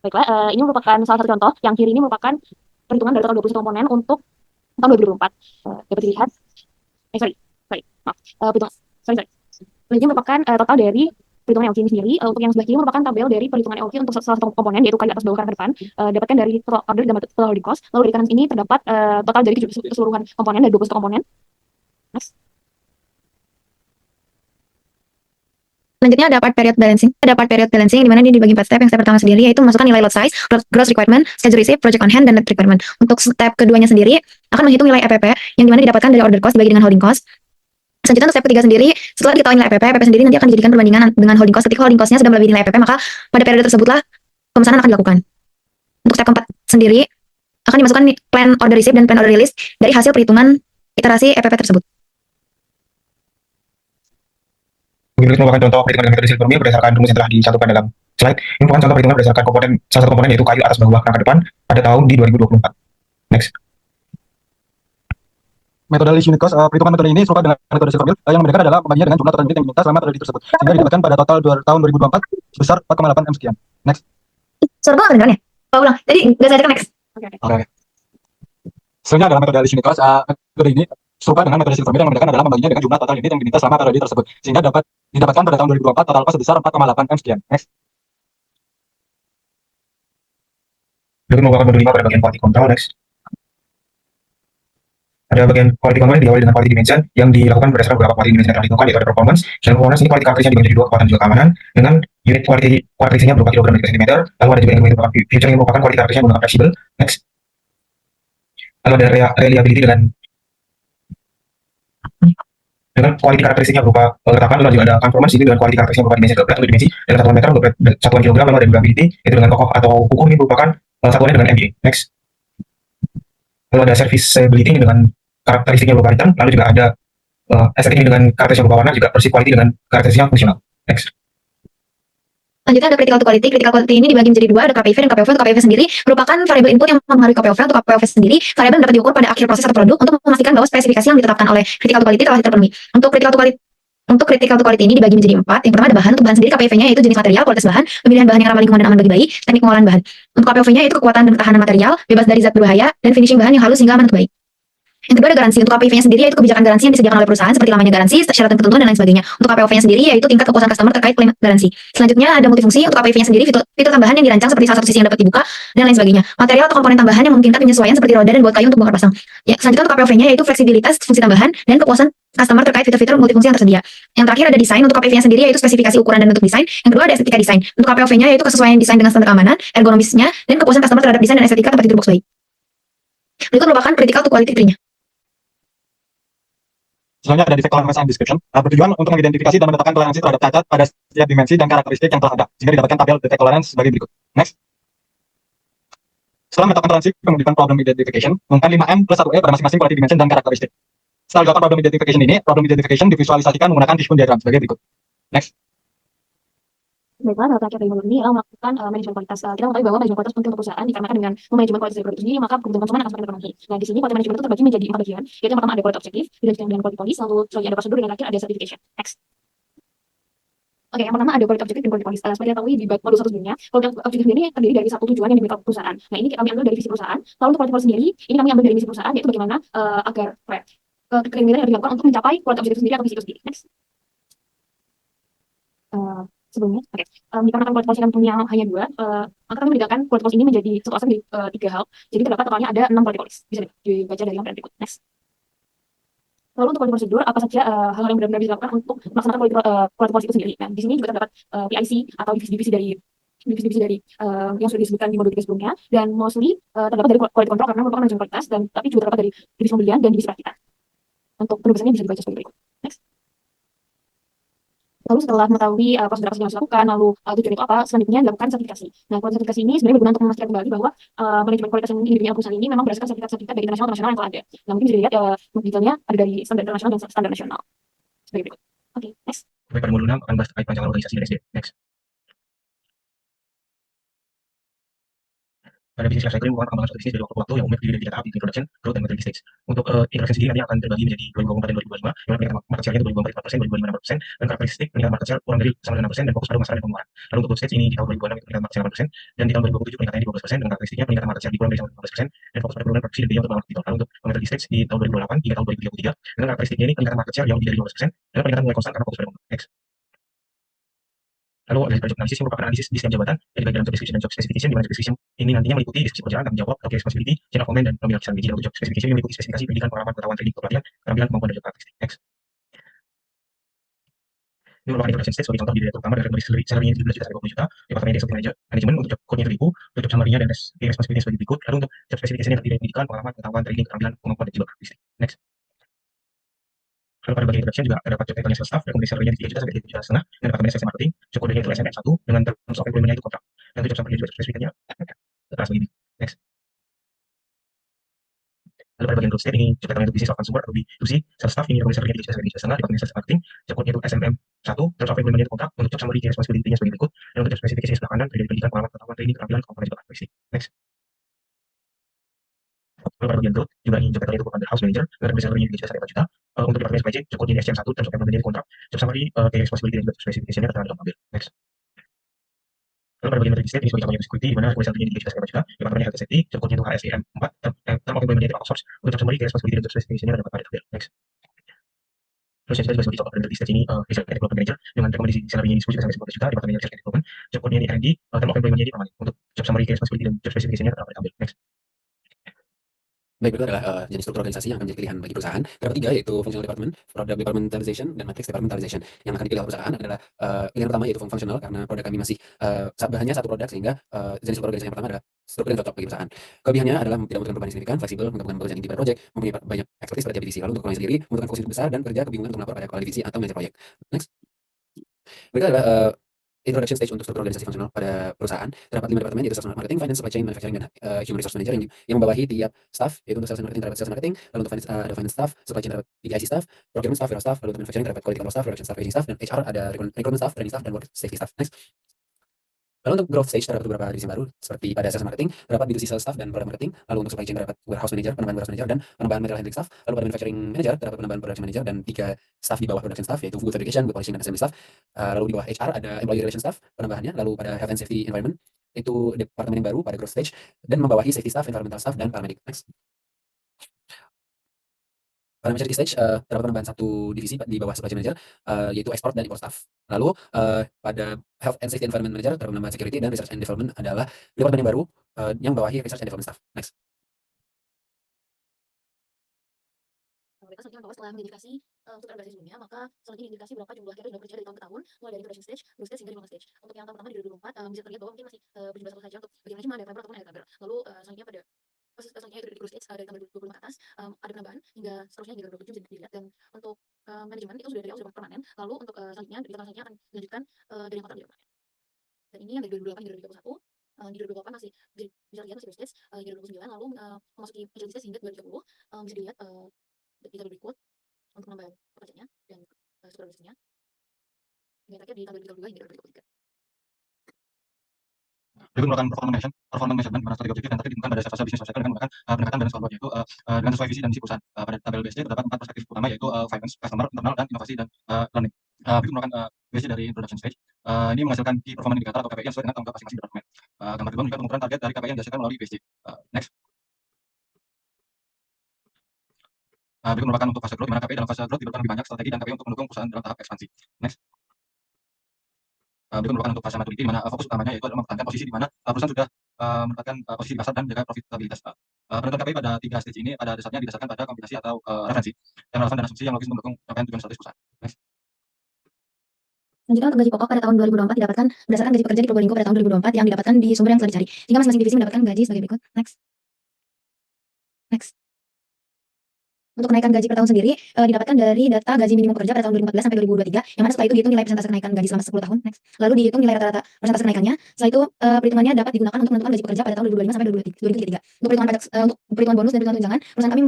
Speaker 5: Baiklah, ini merupakan salah satu contoh. Yang kiri ini merupakan perhitungan dari total 21 komponen untuk tahun 2024. Dapat dilihat. Maaf. Ini merupakan total dari perhitungan EOQ ini sendiri. Untuk yang sebelah kiri merupakan tabel dari perhitungan EOQ untuk salah satu komponen yaitu kayu atas bawah ke depan. Dapatkan dari total order dan total holding cost. Lalu dari kanan ini terdapat total dari keseluruhan komponen dari 21 komponen. Next.
Speaker 2: Selanjutnya ada part period balancing. Ada part period balancing di mana dia dibagi 4 step. Yang step pertama sendiri yaitu masukkan nilai lot size, gross requirement, schedule receipt, project on hand, dan net requirement. Untuk step keduanya sendiri akan menghitung nilai EPP yang dimana didapatkan dari order cost dibagi dengan holding cost. Selanjutnya untuk step ketiga sendiri, setelah diketahui nilai EPP sendiri nanti akan dijadikan perbandingan dengan holding cost. Ketika holding costnya sudah melebihi nilai EPP, maka pada periode tersebutlah pemesanan akan dilakukan. Untuk step keempat sendiri akan dimasukkan plan order receipt dan plan order release dari hasil perhitungan iterasi EPP tersebut.
Speaker 4: Berikut merupakan contoh perhitungan dengan metode Silvermeer berdasarkan rumus yang telah dicantumkan dalam slide. Ini merupakan contoh perhitungan berdasarkan salah satu komponen yaitu kayu atas bawah kerangka depan pada tahun di 2024. Next.
Speaker 3: Metode list unit cost, perhitungan metode ini serupa dengan metode Silvermeer. Yang membedakan adalah pembagian dengan jumlah total unit yang diminta selama periode tersebut, sehingga didapatkan pada total tahun 2024 sebesar 4,8 M sekian. Next.
Speaker 2: Sorry, gue kedengeran ya? Ulang. Tadi udah saya tekan next.
Speaker 3: Oke. Selanjutnya adalah metode list unit cost. Metode ini serupa dengan metode Silvermeer yang membedakan adalah membaginya dengan jumlah total unit yang diminta selama periode tersebut, sehingga didapatkan pada tahun 2024 total cost sebesar 4,8 M sekian. Next.
Speaker 4: Berikut merupakan modul 5 pada bagian quality control. Next. Ada bagian quality control diawali dengan quality dimension yang dilakukan berdasarkan beberapa quality dimension yang telah ditentukan, yaitu ada performance. Dan performance ini quality karakteristiknya dibagi menjadi 2, kekuatan dan juga keamanan, dengan unit quality karakteristiknya berupa kilogram dan juga sentimeter. Lalu ada juga yang merupakan future yang merupakan quality karakteristiknya menggunakan fleksibel. Next. Lalu ada reliability dengan quality karakteristiknya berupa retakan. Lalu juga ada conformance ini dengan quality karakteristiknya berupa dimensi berat untuk dimensi dengan satuan meter untuk satuan kilogram. Lalu ada durability yaitu dengan kokoh atau kukuh, ini merupakan satuannya dengan MPa. Next. Lalu ada serviceability dengan karakteristiknya berupa return. Lalu juga ada estetik dengan karakteristik berupa warna, juga bersih quality dengan karakteristik fungsional. Next.
Speaker 2: Selanjutnya ada critical to quality. Critical quality ini dibagi menjadi 2, ada KPIV dan KPOV. Untuk KPIV sendiri merupakan variable input yang mempengaruhi KPOV. Untuk KPOV sendiri, variabel dapat diukur pada akhir proses satu produk untuk memastikan bahwa spesifikasi yang ditetapkan oleh critical to quality telah terpenuhi. Untuk critical to quality ini dibagi menjadi 4. Yang pertama ada bahan. Untuk bahan sendiri KPIV-nya yaitu jenis material, kualitas bahan, pemilihan bahan yang ramah lingkungan dan aman bagi bayi, teknik pengolahan bahan. Untuk KPOV-nya yaitu kekuatan dan ketahanan material, bebas dari zat berbahaya, dan finishing bahan yang halus hingga aman untuk bayi. Yang kedua ada garansi. Untuk KPIV-nya sendiri yaitu kebijakan garansi yang disediakan oleh perusahaan seperti lamanya garansi, syarat dan ketentuan dan lain sebagainya. Untuk KPOV-nya sendiri yaitu tingkat kepuasan customer terkait klaim garansi. Selanjutnya ada multifungsi. Untuk KPIV-nya sendiri fitur tambahan yang dirancang seperti salah satu sisi yang dapat dibuka dan lain sebagainya. Material atau komponen tambahan yang memungkinkan penyesuaian seperti roda dan buat kayu untuk bongkar pasang. Ya, selanjutnya untuk KPOV-nya yaitu fleksibilitas fungsi tambahan dan kepuasan customer terkait fitur-fitur multifungsi yang tersedia. Yang terakhir ada desain. Untuk KPIV-nya sendiri yaitu spesifikasi ukuran dan bentuk desain. Yang kedua ada estetika desain. Untuk KPOV-nya yaitu kesesuaian desain dengan standar keamanan, ergonomisnya, dan kepuasan customer terhadap desain dan estetika tempat tidur box bayi. Berikut merupakan critical to quality tree-nya.
Speaker 3: Selanjutnya ada defect tolerance and description. Bertujuan untuk mengidentifikasi dan menetapkan toleransi terhadap cacat pada setiap dimensi dan karakteristik yang telah ada, sehingga didapatkan tabel defect tolerance sebagai berikut. Next. Setelah menetapkan toleransi, kemudian problem identification, umumkan 5M plus 1E pada masing-masing quality dimension dan karakteristik. Setelah dilakukan problem identification ini, problem identification divisualisasikan menggunakan fishbone diagram sebagai berikut. Next.
Speaker 5: Baiklah, terakhir dari modul ini adalah melakukan manajemen kualitas. Kita mengetahui bahwa manajemen kualitas penting untuk perusahaan dikarenakan dengan manajemen kualitas dari produk sendiri, maka kebutuhan konsumen akan semakin terpenuhi. Nah, di sini kualitas manajemen itu terbagi menjadi 4 bagian, yaitu yang pertama ada quality objective, dilanjutkan dengan quality policy, lalu selanjutnya ada prosedur, dan terakhir ada certification. Next. Oke, yang pertama ada quality objective dan quality policy. Seperti diketahui di modul 1 sebelumnya, quality objective sendiri terdiri dari satu tujuan yang dimiliki perusahaan. Nah, ini kami ambil dari visi perusahaan. Lalu untuk quality policy sendiri, ini kami ambil dari misi perusahaan, yaitu bagaimana agar kegiatan yang dilakukan untuk mencapai quality objective sendiri atau visi itu sendiri. Next. Sebelumnya, oke. Dikarenakan quality policy kami punya hanya 2, maka kami membedakan quality policy ini menjadi satu aspek dari 3 hal. Jadi terdapat totalnya ada 6 quality policy. Bisa dibaca dari lampiran berikut. Next. Lalu untuk quality prosedur, apa saja hal yang benar-benar bisa dilakukan untuk melaksanakan quality policy itu sendiri. Nah, di sini juga terdapat PIC atau divisi-divisi dari yang sudah disebutkan di modul 3 sebelumnya, dan mostly terdapat dari quality control karena merupakan manajemen kualitas, dan tapi juga terdapat dari divisi pembelian dan divisi perakitan. Untuk penugasannya bisa dibaca sebagai berikut. Next. Lalu setelah mengetahui prosedur apa yang harus dilakukan, lalu tujuan itu apa, selanjutnya dilakukan sertifikasi. Nah, kualitas sertifikasi ini sebenarnya berguna untuk memastikan kembali bahwa manajemen kualitas yang dimiliki perusahaan ini memang berdasarkan sertifikat-sertifikat baik internasional atau nasional yang telah ada. Nah, mungkin bisa dilihat detailnya ada dari standar internasional dan standar nasional. Sebagai berikut. Oke, next.
Speaker 4: Baik, pada modul 6 akan bahas terkait panjang organisasi dan SD. Next. Pada bisnis life cycle ini merupakan pengembangan suatu bisnis dari waktu ke waktu yang umumnya terdiri dari 3 tahap, yaitu introduction, growth, dan maturity stage. Untuk introduction sendiri nanti akan terbagi menjadi 2024 dan 2025, yang mana peningkatan market share-nya itu 2024 4%, 2025 6%, dan karakteristik peningkatan market share kurang dari sama dengan 6% dan fokus pada pemasaran dan pengeluaran. Lalu untuk growth stage ini di tahun 2026 itu peningkatan market share 8%, dan di tahun 2027 peningkatannya di 12%, dengan karakteristiknya peningkatan market share di kurang dari sama dengan 15%, dan fokus pada penurunan produksi dan biaya untuk pengembangan capital. Lalu untuk maturity stage di tahun 2028 hingga tahun 2033, dengan karakteristiknya ini peningkatan market share yang lebih dari 15%, dan peningkatan mulai konstan karena fokus pada pengembangan. Next. Lalu ada job analisis yang merupakan analisis di setiap jabatan, jadi baik dalam job description dan job specification, di mana job description ini nantinya meliputi deskripsi pekerjaan, tanggung jawab, key responsibility, chain of command, dan pengambilan kisaran gaji. Lalu job specification ini meliputi spesifikasi pendidikan, pengalaman, pengetahuan, training, kepelatihan, keterampilan, kemampuan, dan job karakteristik. Next. Ini merupakan introduction stage sebagai contoh di direktur utama dari salary-nya 17 juta sampai 20 juta, departemen executive manajemen untuk job code-nya 1000, untuk job summary-nya dan key responsibility sebagai berikut. Lalu untuk job specification-nya terdiri dari pendidikan, pengalaman, pengetahuan, training, keterampilan, kemampuan, dan job karakteristik. Next. Lalu pada bagian introduction juga terdapat job title-nya sales staff, rekomendasi salary-nya di 3 juta sampai 3 juta setengah, dan departemen sales marketing, job code-nya itu SMM1, dengan terms of employment-nya itu kontrak. Dan untuk job summary-nya juga job specification-nya terasa begini. Next. Lalu pada bagian growth stage ini job title-nya itu business of consumer atau B2C, sales staff ini rekomendasi salary-nya 3 juta sampai 3 juta setengah, departemen sales marketing, job code-nya itu SMM1, terms of employment-nya itu kontrak. Untuk job summary, key responsibility-nya sebagai berikut, dan untuk job specification sebelah kanan terdiri dari pendidikan, pengalaman, pengetahuan, training, keterampilan, kemampuan, dan job karakteristik. Next. Lalu pada bagian growth juga ini job title-nya itu under house manager, dengan rekomendasi salary-nya 3 juta sampai 4 juta. Untuk departemen supply chain, job code-nya SCM1, terms of employment-nya itu kontrak. Job summary, key responsibility, dan job specification-nya tertera di dalam tabel. Next. Lalu pada bagian register ini sebagai contohnya security, di mana rekomendasi salary-nya 3 juta sampai 4 juta, departemennya health and safety, job code-nya itu HSEM4, term of employment-nya itu outsource. Untuk job summary, key responsibility, dan job specification-nya terdapat pada tabel. Next. Terus yang juga sebagai contoh pada research ini research and development manager dengan rekomendasi salary-nya 10 juta sampai 15 juta, departemen research and development, job code-nya ini R&D, term of employment-nya ini permanen. Untuk job summary, key responsibility, dan job specification-nya terdapat pada tabel. Next.
Speaker 6: Baik, itu adalah jenis struktur organisasi yang akan menjadi pilihan bagi perusahaan. Terdapat 3, yaitu functional department, product departmentalization, dan matrix departmentalization. Yang akan dipilih oleh perusahaan adalah pilihan pertama yaitu functional, karena produk kami masih bahannya satu produk, sehingga jenis struktur organisasi yang pertama adalah struktur yang cocok bagi perusahaan. Kelebihannya adalah tidak membutuhkan beban yang signifikan, fleksibel, menggabungkan pekerjaan inti pada proyek, mempunyai banyak ekspertis pada tiap divisi. Lalu untuk perusahaan sendiri, membutuhkan fokus besar dan kerja kebingungan untuk melapor pada kepala divisi atau manajer proyek. Next. Berikut adalah introduction stage untuk struktur organisasi fungsional pada perusahaan. Terdapat 5 departemen, yaitu sales and marketing, finance, supply chain, manufacturing, dan human resource manager yang membawahi tiap staff. Yaitu untuk sales and marketing terdapat sales and marketing, lalu untuk finance ada finance staff, supply chain terdapat IC staff, procurement staff, warehouse staff, lalu untuk manufacturing terdapat quality control staff, production staff, packaging staff, dan HR ada recruitment staff, training staff, dan work safety staff. Next. Lalu untuk growth stage terdapat beberapa divisi baru, seperti pada sales and marketing terdapat B2C sales staff dan product marketing. Lalu untuk supply chain terdapat warehouse manager, penambahan warehouse manager, dan penambahan material handling staff. Lalu pada manufacturing manager terdapat penambahan production manager dan 3 staff di bawah production staff, yaitu food fabrication, food polishing, dan assembly staff. Lalu di bawah HR ada employee relation staff penambahannya. Lalu pada health and safety environment itu departemen yang baru pada growth stage dan membawahi safety staff, environmental staff, dan paramedic. Next. Pada maturity stage terdapat penambahan 1 divisi di bawah supply chain manager, yaitu export dan import staff. Lalu pada health and safety environment manager terdapat penambahan security dan research and development adalah departemen yang baru yang membawahi research and development staff. Next.
Speaker 5: Mereka selanjutnya membawa setelah mengidentifikasi untuk organisasi sebelumnya, maka selanjutnya identifikasi berapa jumlah kita yang bekerja dari tahun ke tahun, mulai dari introduction stage, growth stage, hingga 15 stage. Untuk yang tahun pertama di 2024 bisa terlihat bahwa mungkin masih berjumlah satu saja untuk bagian manajemen, ada ataupun ada kabar. Lalu selanjutnya pada proses selanjutnya itu di growth stage dari tahun 2025 ke atas ada penambahan hingga seterusnya hingga 2027 bisa dilihat. Dan untuk manajemen itu sudah dari awal sudah permanen. Lalu untuk selanjutnya di tahun selanjutnya akan dilanjutkan dari yang kontrak menjadi permanen. Dan ini yang dari 2028 hingga 2031. Di 2028 masih bisa dilihat masih growth stage hingga 2029, lalu memasuki maturity stage hingga 2030 bisa dilihat di tabel berikut untuk penambahan pekerjaannya dan struktur organisasinya. Hingga terakhir di tahun 2032 hingga 2033.
Speaker 3: Berikut merupakan performance measurement di mana strategi objektif yang terakhir ditemukan pada fase bisnis life cycle dengan menggunakan pendekatan balance scoreboard, yaitu dengan sesuai visi dan misi perusahaan. Pada tabel BSC terdapat 4 perspektif utama, yaitu finance, customer, internal, dan inovasi dan learning. Berikut merupakan USG dari introduction stage. Ini menghasilkan key performance indicator atau KPI yang sesuai dengan tanggung jawab masing-masing departemen. Gambar kedua menunjukkan pengukuran target dari KPI yang dihasilkan melalui USG. Next. Berikut merupakan untuk fase growth, di mana KPI dalam fase growth diberikan lebih banyak strategi dan KPI untuk mendukung perusahaan dalam tahap ekspansi. Next. Berikut merupakan untuk fase maturity, di mana fokus utamanya yaitu adalah mempertahankan posisi di mana perusahaan sudah mendapatkan posisi di pasar dan jaga profitabilitas. Penentuan KPI pada 3 stage ini pada dasarnya didasarkan pada kombinasi atau referensi yang relevan dan asumsi yang logis mendukung capaian tujuan strategis perusahaan. Next.
Speaker 2: Selanjutnya untuk gaji pokok pada tahun 2024 didapatkan berdasarkan gaji pekerja di Probolinggo pada tahun 2024 yang didapatkan di sumber yang telah dicari. Sehingga masing-masing divisi mendapatkan gaji sebagai berikut. Next. Next. Untuk kenaikan gaji per tahun sendiri didapatkan dari data gaji minimum pekerja pada tahun 2014 sampai 2023, yang mana setelah itu dihitung nilai persentase kenaikan gaji selama 10 tahun. Next. Lalu dihitung nilai rata-rata persentase kenaikannya. Setelah itu perhitungannya dapat digunakan untuk menentukan gaji pekerja pada tahun 2025 sampai 2033. Untuk perhitungan pajak, untuk perhitungan bonus dan perhitungan tunjangan, perusahaan kami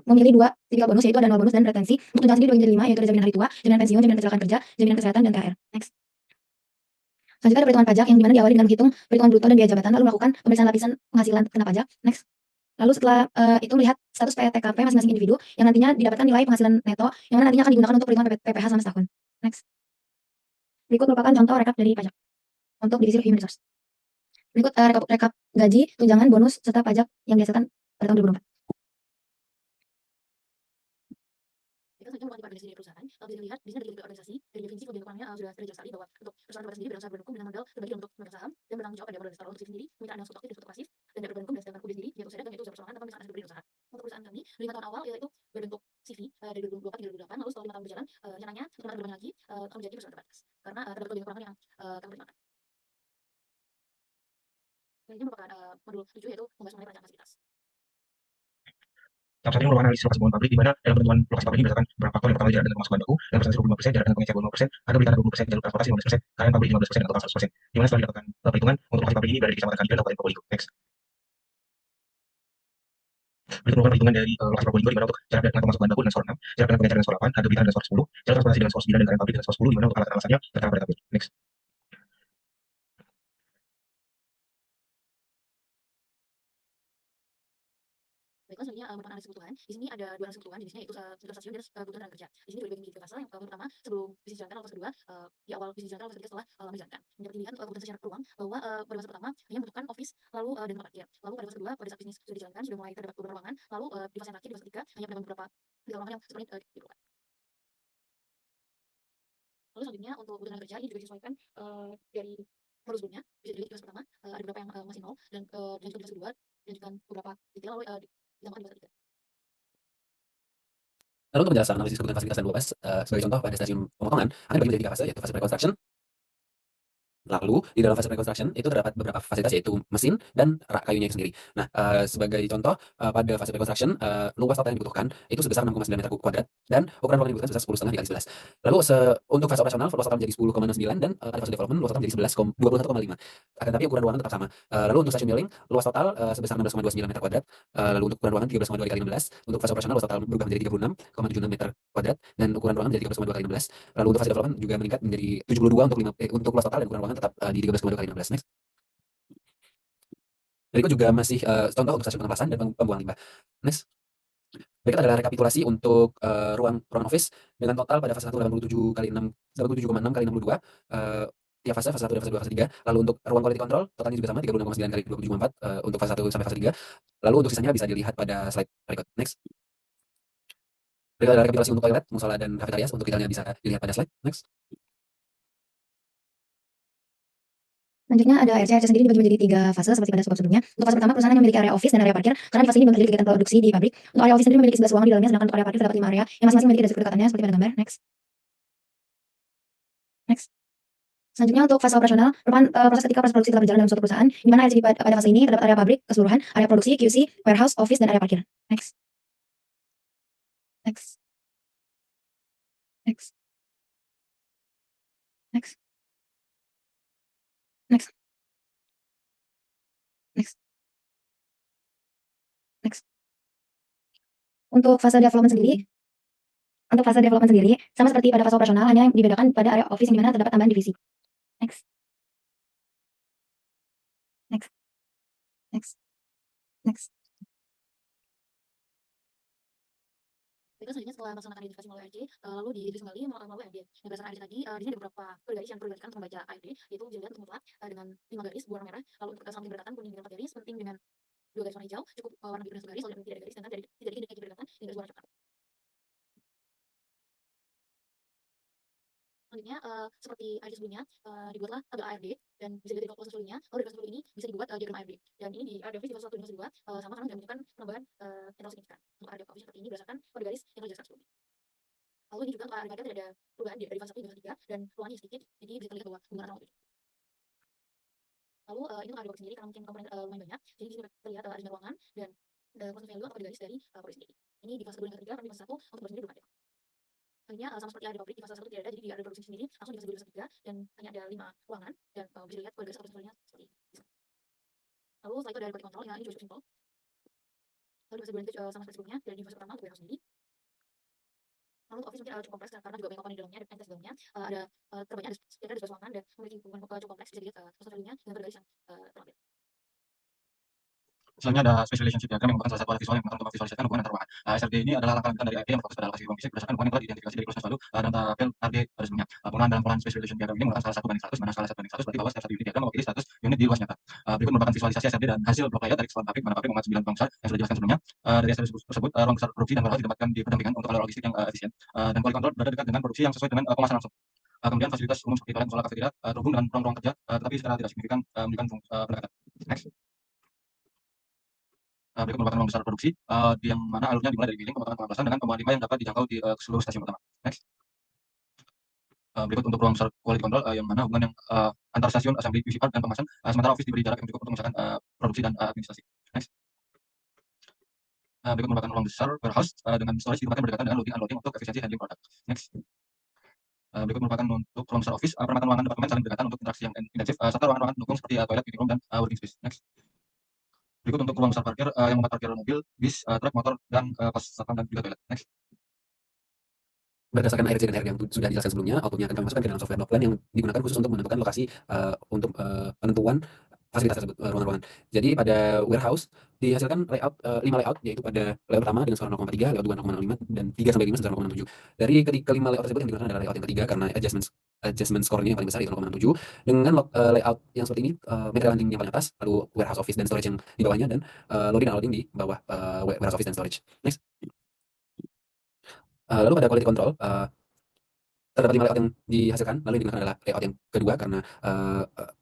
Speaker 2: memilih 2 tipikal bonus, yaitu ada nol bonus dan retensi. Untuk tunjangan sendiri dibagi menjadi 5, yaitu ada jaminan hari tua, jaminan pensiun, jaminan kecelakaan kerja, jaminan kesehatan, dan THR. Next. Selanjutnya ada perhitungan pajak yang dimana diawali dengan menghitung perhitungan bruto dan biaya jabatan, lalu melakukan pemeriksaan lapisan penghasilan kena pajak. Next. Lalu setelah itu melihat status PTKP masing-masing individu yang nantinya didapatkan nilai penghasilan neto yang mana nantinya akan digunakan untuk perhitungan PPh selama setahun. Next. Berikut merupakan contoh rekap dari pajak untuk divisi Human Resource. Berikut rekap gaji, tunjangan, bonus, serta pajak yang dihasilkan pada tahun 2024. Kita selanjutnya melakukan organisasi dari perusahaan. Bisa dilihat di sini ada tiga organisasi dari definisi kebijakannya sudah terjelas sekali bahwa untuk perusahaan pada sendiri berusaha berdukung dengan model terbagi untuk pemegang saham dan bertanggung jawab pada modal investor. Untuk sendiri kemitraan yang struktur aktif dan struktur pasif dan dapat berdukung berdasarkan kode sendiri yaitu sadar dan yaitu usaha persamaan tanpa misalkan berdiri usaha. Untuk perusahaan kami 5 tahun awal yaitu berbentuk CV dari 2024 hingga 2028, lalu setelah 5 tahun berjalan rencananya 5 tahun kedepannya lagi akan menjadi perusahaan terbatas karena terdapat kelebihan kekurangan yang kami pertimbangkan. Dan ini merupakan modul 7 yaitu membahas mengenai perencanaan fasilitas.
Speaker 4: Tahap 1 ini merupakan analisis lokasi bangunan pabrik, di mana dalam penentuan lokasi pabrik ini berdasarkan beberapa faktor. Yang pertama jarak dengan pemasukan baku, dalam persentase 25%, jarak dengan pengisian 25%, harga beli tanah 20%, jalur transportasi 15%, karyawan pabrik 15%, dan total 100%. Di mana setelah dilakukan perhitungan untuk lokasi pabrik ini berada di Kecamatan Kandilan, Kabupaten Probolinggo. Next. Berikut merupakan perhitungan dari lokasi Probolinggo, di mana untuk jarak dengan pemasukan baku dengan skor 6, jarak dengan pengecar dengan skor 8, harga beli tanah dengan skor 10, jalur transportasi dengan skor 9, dan karyawan pabrik dengan skor 10, di mana untuk alasan-alasannya tertera pada tabel. Next.
Speaker 5: Baiklah, selanjutnya merupakan analisis kebutuhan. Di sini ada 2 analisis kebutuhan, jenisnya yaitu kebutuhan stasiun dan kebutuhan tenaga kerja. Di sini dibagi menjadi 3 fase. Yang pertama sebelum bisnis dijalankan, lalu fase kedua di awal bisnis dijalankan, lalu fase ketiga setelah lama dijalankan. Dapat dilihat untuk kebutuhan secara peluang bahwa pada fase pertama hanya membutuhkan office lalu dan tempat parkir. Lalu pada fase kedua pada saat bisnis sudah dijalankan sudah mulai terdapat beberapa ruangan. Lalu di fase yang terakhir di fase ketiga hanya menambah beberapa ruangan yang sebenarnya diperlukan. Lalu selanjutnya untuk kebutuhan tenaga kerja ini juga disesuaikan dari modul sebelumnya. Bisa dilihat di fase pertama ada beberapa yang masih nol dan juga di fase kedua dilanjutkan beberapa detail lalu ditambahkan di fase ketiga.
Speaker 6: Lalu untuk penjelasan analisis kebutuhan fasilitas dan 12, sebagai contoh pada stasiun pemotongan akan dibagi menjadi 3 fase, yaitu fase pre-construction. Lalu di dalam fase pre-construction itu terdapat beberapa fasilitas yaitu mesin dan rak kayunya itu sendiri. Nah, sebagai contoh pada fase pre-construction luas total yang dibutuhkan itu sebesar 6,9 meter kuadrat dan ukuran ruangan yang dibutuhkan sebesar 10,5 dikali 11. Lalu untuk fase operasional luas total menjadi 10,69 dan pada fase development luas total menjadi 21,5. Akan tapi ukuran ruangan tetap sama. Lalu untuk stasiun milling luas total sebesar 16,29 meter kuadrat. Lalu untuk ukuran ruangan 13,2 dikali 16. Untuk fase operasional luas total berubah menjadi 36,76 meter kuadrat dan ukuran ruangan menjadi 13,2 kali 16. Lalu untuk fase development juga meningkat menjadi 72 untuk luas total dan ukuran ruangan tetap di 13,2 kali 16. Next. Berikut juga masih contoh untuk stasiun pengeplasan dan pembuangan limbah. Next. Berikut adalah rekapitulasi untuk ruangan office dengan total pada fase 1 87 kali 6 87,6 kali 62 tiap fase 1 dan fase 2 fase 3. Lalu untuk ruang quality control totalnya juga sama 36,9 kali 27,4 untuk fase 1 sampai fase 3. Lalu untuk sisanya bisa dilihat pada slide berikut. Next. Berikut adalah rekapitulasi untuk toilet, musola dan kafetaria. Untuk detailnya bisa dilihat pada slide. Next.
Speaker 2: Selanjutnya ada ARC sendiri dibagi menjadi 3 fase seperti pada sebelumnya. Untuk fase pertama perusahaan hanya memiliki area office dan area parkir karena di fase ini belum terjadi kegiatan produksi di pabrik. Untuk area office sendiri memiliki 11 ruangan di dalamnya, sedangkan untuk area parkir terdapat 5 area yang masing-masing memiliki deskripsi kedekatannya seperti pada gambar. Next. Next. Selanjutnya untuk fase operasional merupakan proses ketika proses produksi telah berjalan dalam suatu perusahaan di mana pada fase ini terdapat area pabrik keseluruhan, area produksi, QC, warehouse, office, dan area parkir. Next. Next. Next. Next. Next. Next. Next. Untuk fase development sendiri sama seperti pada fase operasional, hanya dibedakan pada area office yang dimana terdapat tambahan divisi. Next. Next. Next. Next. Baiklah, selanjutnya setelah melaksanakan identifikasi melalui ARJ, lalu diidentifikasi kembali melalui ARD. Nah, berdasarkan ARJ tadi, di sini ada beberapa garis yang perlu diperhatikan untuk membaca ARD, yaitu bisa dilihat untuk mutlak dengan 5 garis berwarna merah, lalu untuk samping berdekatan kuning dengan 4 garis, penting dengan 2 garis warna hijau, cukup warna biru dengan 1 garis, lalu tidak ada garis, sedangkan tidak indikasi berdekatan dengan garis warna coklat. Selanjutnya, seperti ARD sebelumnya, dibuatlah tabel ARD dan bisa dilihat di proses sebelumnya, lalu dari proses ini bisa dibuat diagram ARD. Dan ini di ARD Office di fase 1 dan fase 2 sama karena tidak membutuhkan penambahan yang terlalu signifikan. Untuk ARD Office seperti ini berdasarkan kode garis yang telah dijelaskan sebelumnya. Lalu ini juga untuk ARD tidak ada perubahan dari fase 1 hingga fase 3 dan ruangannya sedikit, jadi bisa terlihat bahwa hubungan antara waktu. Lalu ini untuk ARD Office sendiri karena mungkin komponen lumayan banyak, jadi di sini terlihat adanya ruangan dan proses value atau kode garis dari kode sendiri. Ini di fase 2 dan fase 3, karena di fase 1 untuk kode sendiri belum ada. Selanjutnya sama seperti ARD pabrik di fase 1 tidak ada, jadi di ARD produksi sendiri langsung di fase 2 dan fase 3 dan hanya ada 5 ruangan dan bisa dilihat kode garis atau prosesnya seperti ini. Lalu setelah itu ada quality control, ini juga cukup simpel. Lalu di fase 2 itu sama seperti sebelumnya, dan di fase pertama untuk warehouse sendiri. Lalu untuk Office mungkin cukup kompleks karena juga banyak komponen di dalamnya, ada entitas di dalamnya, ada terbanyak ada sekitar ada 11 ruangan dan memiliki hubungan cukup kompleks, bisa dilihat proses value-nya dengan kode garis yang terlampir.
Speaker 3: Selanjutnya ada special relationship diagram yang merupakan salah satu alat visual yang menggunakan untuk memvisualisasikan hubungan antar ruangan. SRD ini adalah langkah lanjutan dari ARD yang fokus pada lokasi ruang fisik berdasarkan hubungan yang telah diidentifikasi dari proses lalu dan tabel ARD pada sebelumnya. Penggunaan dalam pengolahan special relation diagram ini menggunakan skala 1:100, di mana skala 1:100 berarti bahwa setiap satu unit diagram mewakili status unit di luas nyata. Berikut merupakan visualisasi SRD dan hasil blok layout dari keseluruhan pabrik, mana pabrik memuat 9 ruang besar yang sudah dijelaskan sebelumnya. Dari SRD tersebut, ruang besar produksi dan warehouse ditempatkan di pendampingan untuk alur logistik yang efisien. Dan quality control berada dekat dengan produksi yang sesuai dengan pemasaran langsung. Kemudian fasilitas umum seperti toilet, musola, kafeteria terhubung dengan ruang-ruang kerja, tetapi secara tidak signifikan menunjukkan pendekatan. Next. Berikut merupakan ruang besar produksi, yang mana alurnya dimulai dari milling, pemotongan pengelasan dengan pembuangan limbah yang dapat dijangkau di seluruh stasiun utama. Next. Berikut untuk ruang besar quality control, yang mana hubungan yang antar stasiun, assembly, QC part, dan pengemasan, sementara office diberi jarak yang cukup untuk misalkan produksi dan administrasi. Next. Berikut merupakan ruang besar warehouse dengan storage ditempatkan berdekatan dengan loading unloading untuk efisiensi handling produk. Next. Berikut merupakan untuk ruang besar office, perempatan ruangan departemen saling berdekatan untuk interaksi yang intensif, serta ruangan-ruangan pendukung seperti toilet, meeting room, dan working space. Next. Berikut untuk ruang besar parkir yang memuat parkir mobil, bis, truk, motor, dan pos satpam dan juga toilet. Next.
Speaker 6: Berdasarkan ARC dan ARD yang sudah dijelaskan sebelumnya, output-nya akan kami masukkan ke dalam software block plan yang digunakan khusus untuk menentukan lokasi untuk penentuan fasilitas tersebut, ruangan-ruangan. Jadi pada warehouse dihasilkan layout 5 layout, yaitu pada layout pertama dengan skala 0,3, layout 2 0,05, dan 3 sampai 5 sebesar 0,7. Dari kelima layout tersebut yang digunakan adalah layout yang ketiga karena adjustment score-nya yang paling besar yaitu 0,7 dengan layout yang seperti ini, material handling yang paling atas, lalu warehouse office dan storage yang di bawahnya, dan loading dan unloading di bawah warehouse office dan storage. Next. Lalu pada quality control terdapat 5 layout yang dihasilkan, lalu yang digunakan adalah layout yang kedua karena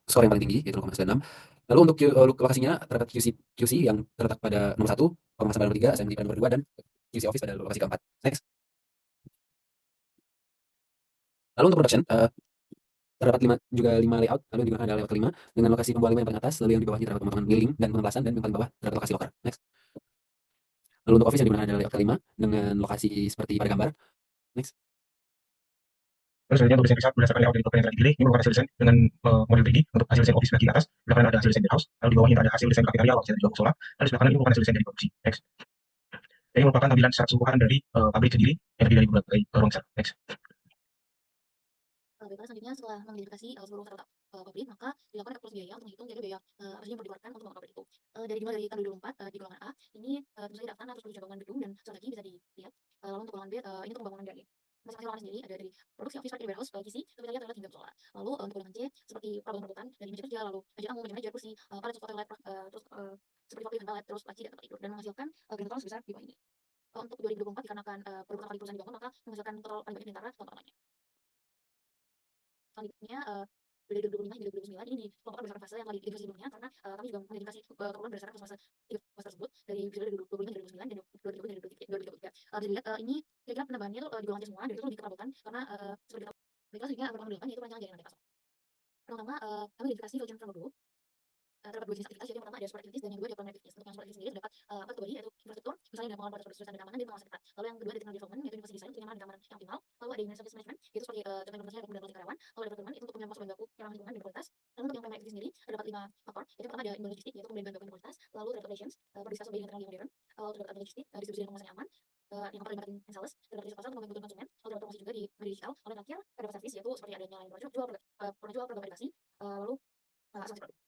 Speaker 6: score yang paling tinggi yaitu 0,96. Lalu untuk lokasinya terdapat QC yang terletak pada nomor 1, pengemasan pada nomor 3, assembly pada nomor 2, dan QC office pada lokasi keempat. Next. Lalu untuk production terdapat 5 layout, lalu yang digunakan adalah layout kelima dengan lokasi pembuangan limbah yang paling atas, lalu yang di bawahnya terdapat pemotongan milling dan pengelasan, dan yang paling bawah terdapat lokasi locker. Next. Lalu untuk office yang dimana adalah layout kelima dengan lokasi seperti pada gambar. Next.
Speaker 4: Terus selanjutnya untuk desain riset berdasarkan layout dari topeng yang telah dipilih, ini merupakan hasil desain dengan model 3D untuk hasil desain office bagian atas. Di belakang ada hasil desain warehouse, lalu di bawahnya ada hasil desain kafeteria, workshop, dan juga musola. Lalu di sebelah kanan ini merupakan hasil desain dari produksi. Next. Ini merupakan tampilan secara keseluruhan dari pabrik sendiri yang terdiri dari berbagai ruang besar. Next.
Speaker 2: Baiklah, selanjutnya setelah mengidentifikasi seluruh startup pabrik, maka dilakukan kalkulasi biaya untuk menghitung biaya apa saja yang perlu dikeluarkan untuk membangun pabrik itu. Dimulai dari tahun 2024 di golongan A, ini tentu saja daftar harus perlu bangunan gedung dan strategi bisa dilihat. Lalu untuk golongan B, ini untuk pembangunan dari masing-masing ruangan sendiri, ada dari produksi office, parkir, warehouse, QC, kafeteria, toilet, hingga musola. Lalu untuk golongan C, seperti problem perebutan dari meja kerja, lalu meja tamu, meja manajer, kursi, palet, sofa, toilet, terus seperti waktu event, terus laci dan tempat tidur, dan menghasilkan grand total sebesar di bawah ini. Untuk 2024 dikarenakan baru pertama kali perusahaan dibangun, maka menghasilkan total paling banyak di antara tahun-tahun lainnya. Selanjutnya dari 2025 hingga 2029 ini dikelompokkan berdasarkan fase yang telah diidentifikasi sebelumnya, karena kami juga mengidentifikasi keperluan berdasarkan fase tersebut dari periode 2025 hingga 2029 dan 2030 hingga 2033. Bisa dilihat ini kira-kira penambahannya tuh di golongan C semua, dan itu lebih ke perabotan karena seperti kita baiklah, selanjutnya pertama delapan yaitu rancangan jaringan data. Pertama kami identifikasi Fulgen Framework dulu. Terdapat 2 jenis aktivitas, yaitu yang pertama ada support activities dan yang kedua ada plan activities. Untuk yang support activities sendiri terdapat 4 kategori, yaitu infrastruktur, misalnya dengan pengelolaan proses dan keamanan dan pengawasan ketat. Lalu yang kedua ada technical development, yaitu inovasi desain untuk kenyamanan dan keamanan yang optimal. Lalu ada human service management, yaitu seperti contoh implementasi dan pemulihan karyawan. Lalu ada procurement, itu untuk penyediaan bahan baku yang ramah lingkungan dan kualitas. Lalu untuk yang plan activities sendiri terdapat 5 faktor, yaitu pertama ada inbound logistik, yaitu pembelian bahan baku dan kualitas. Lalu terdapat operations, berdiskusi sebagai internal yang modern. Lalu terdapat logistik, distribusi dan pengawasan yang aman. Yang keempat ada marketing and sales, terdapat riset pasar untuk membangun konsumen. Lalu terdapat promosi juga di media digital. Lalu yang terakhir terdapat service, yaitu seperti adanya layanan pernah jual, program validasi, lalu asuransi produk.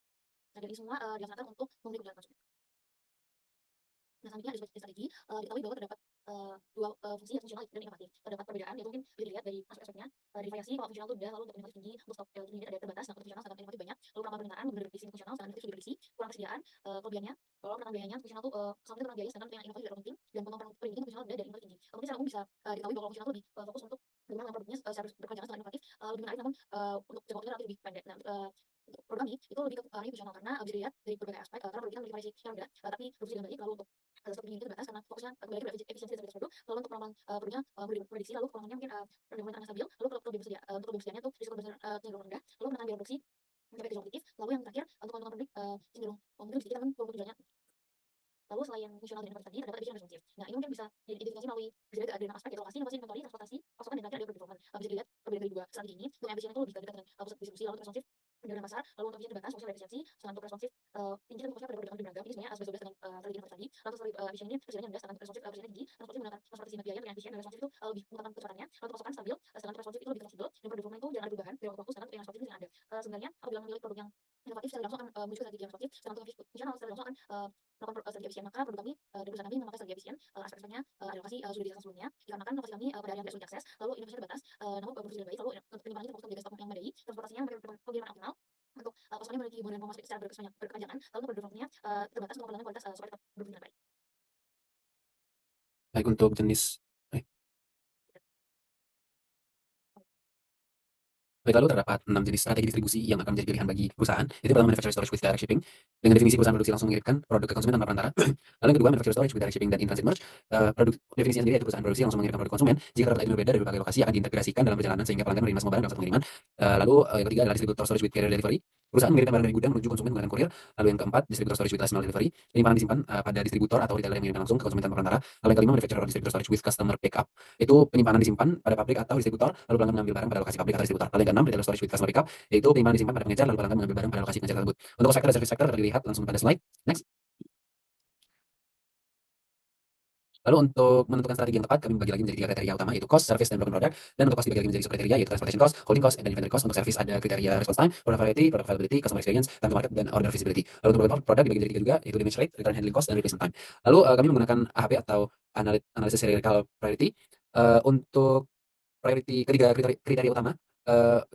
Speaker 2: Nah, dan ini semua dilaksanakan untuk memenuhi kebutuhan konsumen. Nah, selanjutnya ada strategi. Diketahui bahwa terdapat
Speaker 5: dua fungsi yang fungsional dan inovatif. Terdapat perbedaan yaitu mungkin bisa dilihat dari aspek-aspeknya. Dari variasi, kalau fungsional itu udah, lalu untuk inovatif tinggi, untuk stok tinggi ada terbatas, nah untuk fungsional sangat inovatif banyak. Lalu penambahan permintaan berisi fungsional, sedangkan inovatif sudah berisi kurang persediaan. Kelebihannya kalau mengenai biayanya fungsional tuh sama kurang biaya, sedangkan yang inovatif tidak penting dan potong perizinan fungsional udah dari inovatif tinggi. Mungkin secara umum bisa diketahui bahwa fungsional lebih fokus untuk bagaimana produknya secara berkelanjutan setelah inovatif lebih menarik, namun untuk jangka waktunya relatif lebih pendek. Nah, untuk produk kami itu lebih ke arahnya fungsional karena bisa dilihat dari berbagai aspek, karena produk kita memiliki variasi yang rendah, tapi produksi dengan baik. Lalu untuk stok ini terbatas karena fokusnya kembali ke efisiensi dan stabilitas produk. Lalu untuk pengembangan produknya mudah diprediksi, lalu pengembangannya mungkin pengembangan stabil. Lalu untuk kelebihan bersedia, untuk kelebihan persediaannya tuh risiko besar cenderung rendah. Lalu menekan biaya produksi mencapai tujuan kompetitif. Lalu yang terakhir untuk keuntungan publik cenderung mungkin sedikit, namun keuntungan tujuannya. Lalu selain fungsional dan inovatif tadi, terdapat efisien dan responsif. Nah, ini mungkin bisa diidentifikasi melalui bisa dilihat ada 6 aspek, yaitu lokasi, inovasi, inventory, transportasi, pasokan, dan terakhir ada produk development. Bisa dilihat perbedaan dari dua strategi ini. Untuk efisien itu lebih dekat dengan pusat distribusi, lalu untuk responsif dengan pasar, lalu untuk efisien terbatas, fokusnya pada efisiensi, sedangkan untuk responsif tinggi tapi fokusnya pada produk yang lebih beragam. Ini sebenarnya sebelas dengan strategi inovatif tadi. Lalu untuk efisien ini persediaannya rendah, sedangkan responsif persediaannya tinggi. Transportasi menggunakan transportasi hemat biaya dengan efisien, dan responsif itu lebih menggunakan kecepatannya. Lalu untuk pasokan stabil, sedangkan responsif itu lebih fleksibel, dan produk development itu jangan ada perubahan dari waktu, sedangkan yang responsif itu jangan ada. Sebenarnya apabila memilih produk yang inovatif secara langsung akan muncul strategi yang responsif, sedangkan untuk fungsional secara langsung akan melakukan strategi efisien. Maka produk kami dari perusahaan kami memakai strategi efisien. Aspek-aspeknya alokasi sudah dijelaskan sebelumnya, dikarenakan lokasi kami pada area yang tidak sulit diakses, lalu inovasinya terbatas, namun produksi lebih baik. Lalu untuk penyimpanan kita fokus menjaga stok yang memadai, transportasinya pengiriman optimal. Untuk pasokannya memiliki hubungan dengan pemasaran secara berkepanjangan, lalu untuk developmentnya terbatas untuk mempertahankan kualitas supaya tetap berfungsi dengan baik.
Speaker 6: Baik, untuk jenis Baik, lalu terdapat 6 jenis strategi distribusi yang akan menjadi pilihan bagi perusahaan. Itu pertama, manufacturer storage with direct shipping. Dengan definisi perusahaan produksi langsung mengirimkan produk ke konsumen tanpa perantara. Lalu yang kedua, manufacturer storage with direct shipping dan in-transit merge. Definisinya sendiri yaitu perusahaan produksi langsung mengirimkan produk konsumen. Jika terdapat item berbeda dari berbagai lokasi akan diintegrasikan dalam perjalanan sehingga pelanggan menerima semua barang dalam satu pengiriman. Lalu yang ketiga adalah distributor storage with carrier delivery. Perusahaan mengirimkan barang dari gudang menuju konsumen menggunakan kurir. Lalu yang keempat, distributor storage with last mile delivery. Penyimpanan disimpan pada distributor atau retailer yang mengirimkan langsung ke konsumen tanpa perantara. Lalu yang kelima, manufacturer distributor storage with customer pickup. Itu penyimpanan disimpan pada pabrik atau distributor, lalu pelanggan mengambil barang pada lokasi pabrik atau distributor. Lalu yang keenam, retailer storage with customer pickup, yaitu penyimpanan disimpan pada pengecer, lalu pelanggan mengambil barang pada lokasi pengecer tersebut. Untuk sektor dan service sektor dapat dilihat langsung pada slide. Next. Lalu untuk menentukan strategi yang tepat, kami membagi lagi menjadi 3 kriteria utama, yaitu cost, service, dan broken product. Dan untuk cost dibagi lagi menjadi subkriteria, yaitu transportation cost, holding cost, dan inventory cost. Untuk service ada kriteria response time, product variety, product availability, customer experience, time to market, dan order visibility. Lalu untuk broken product dibagi menjadi 3 juga, yaitu damage rate, return handling cost, dan replacement time. Lalu kami menggunakan AHP atau Analysis Hierarchical Priority. Untuk priority ketiga kriteria utama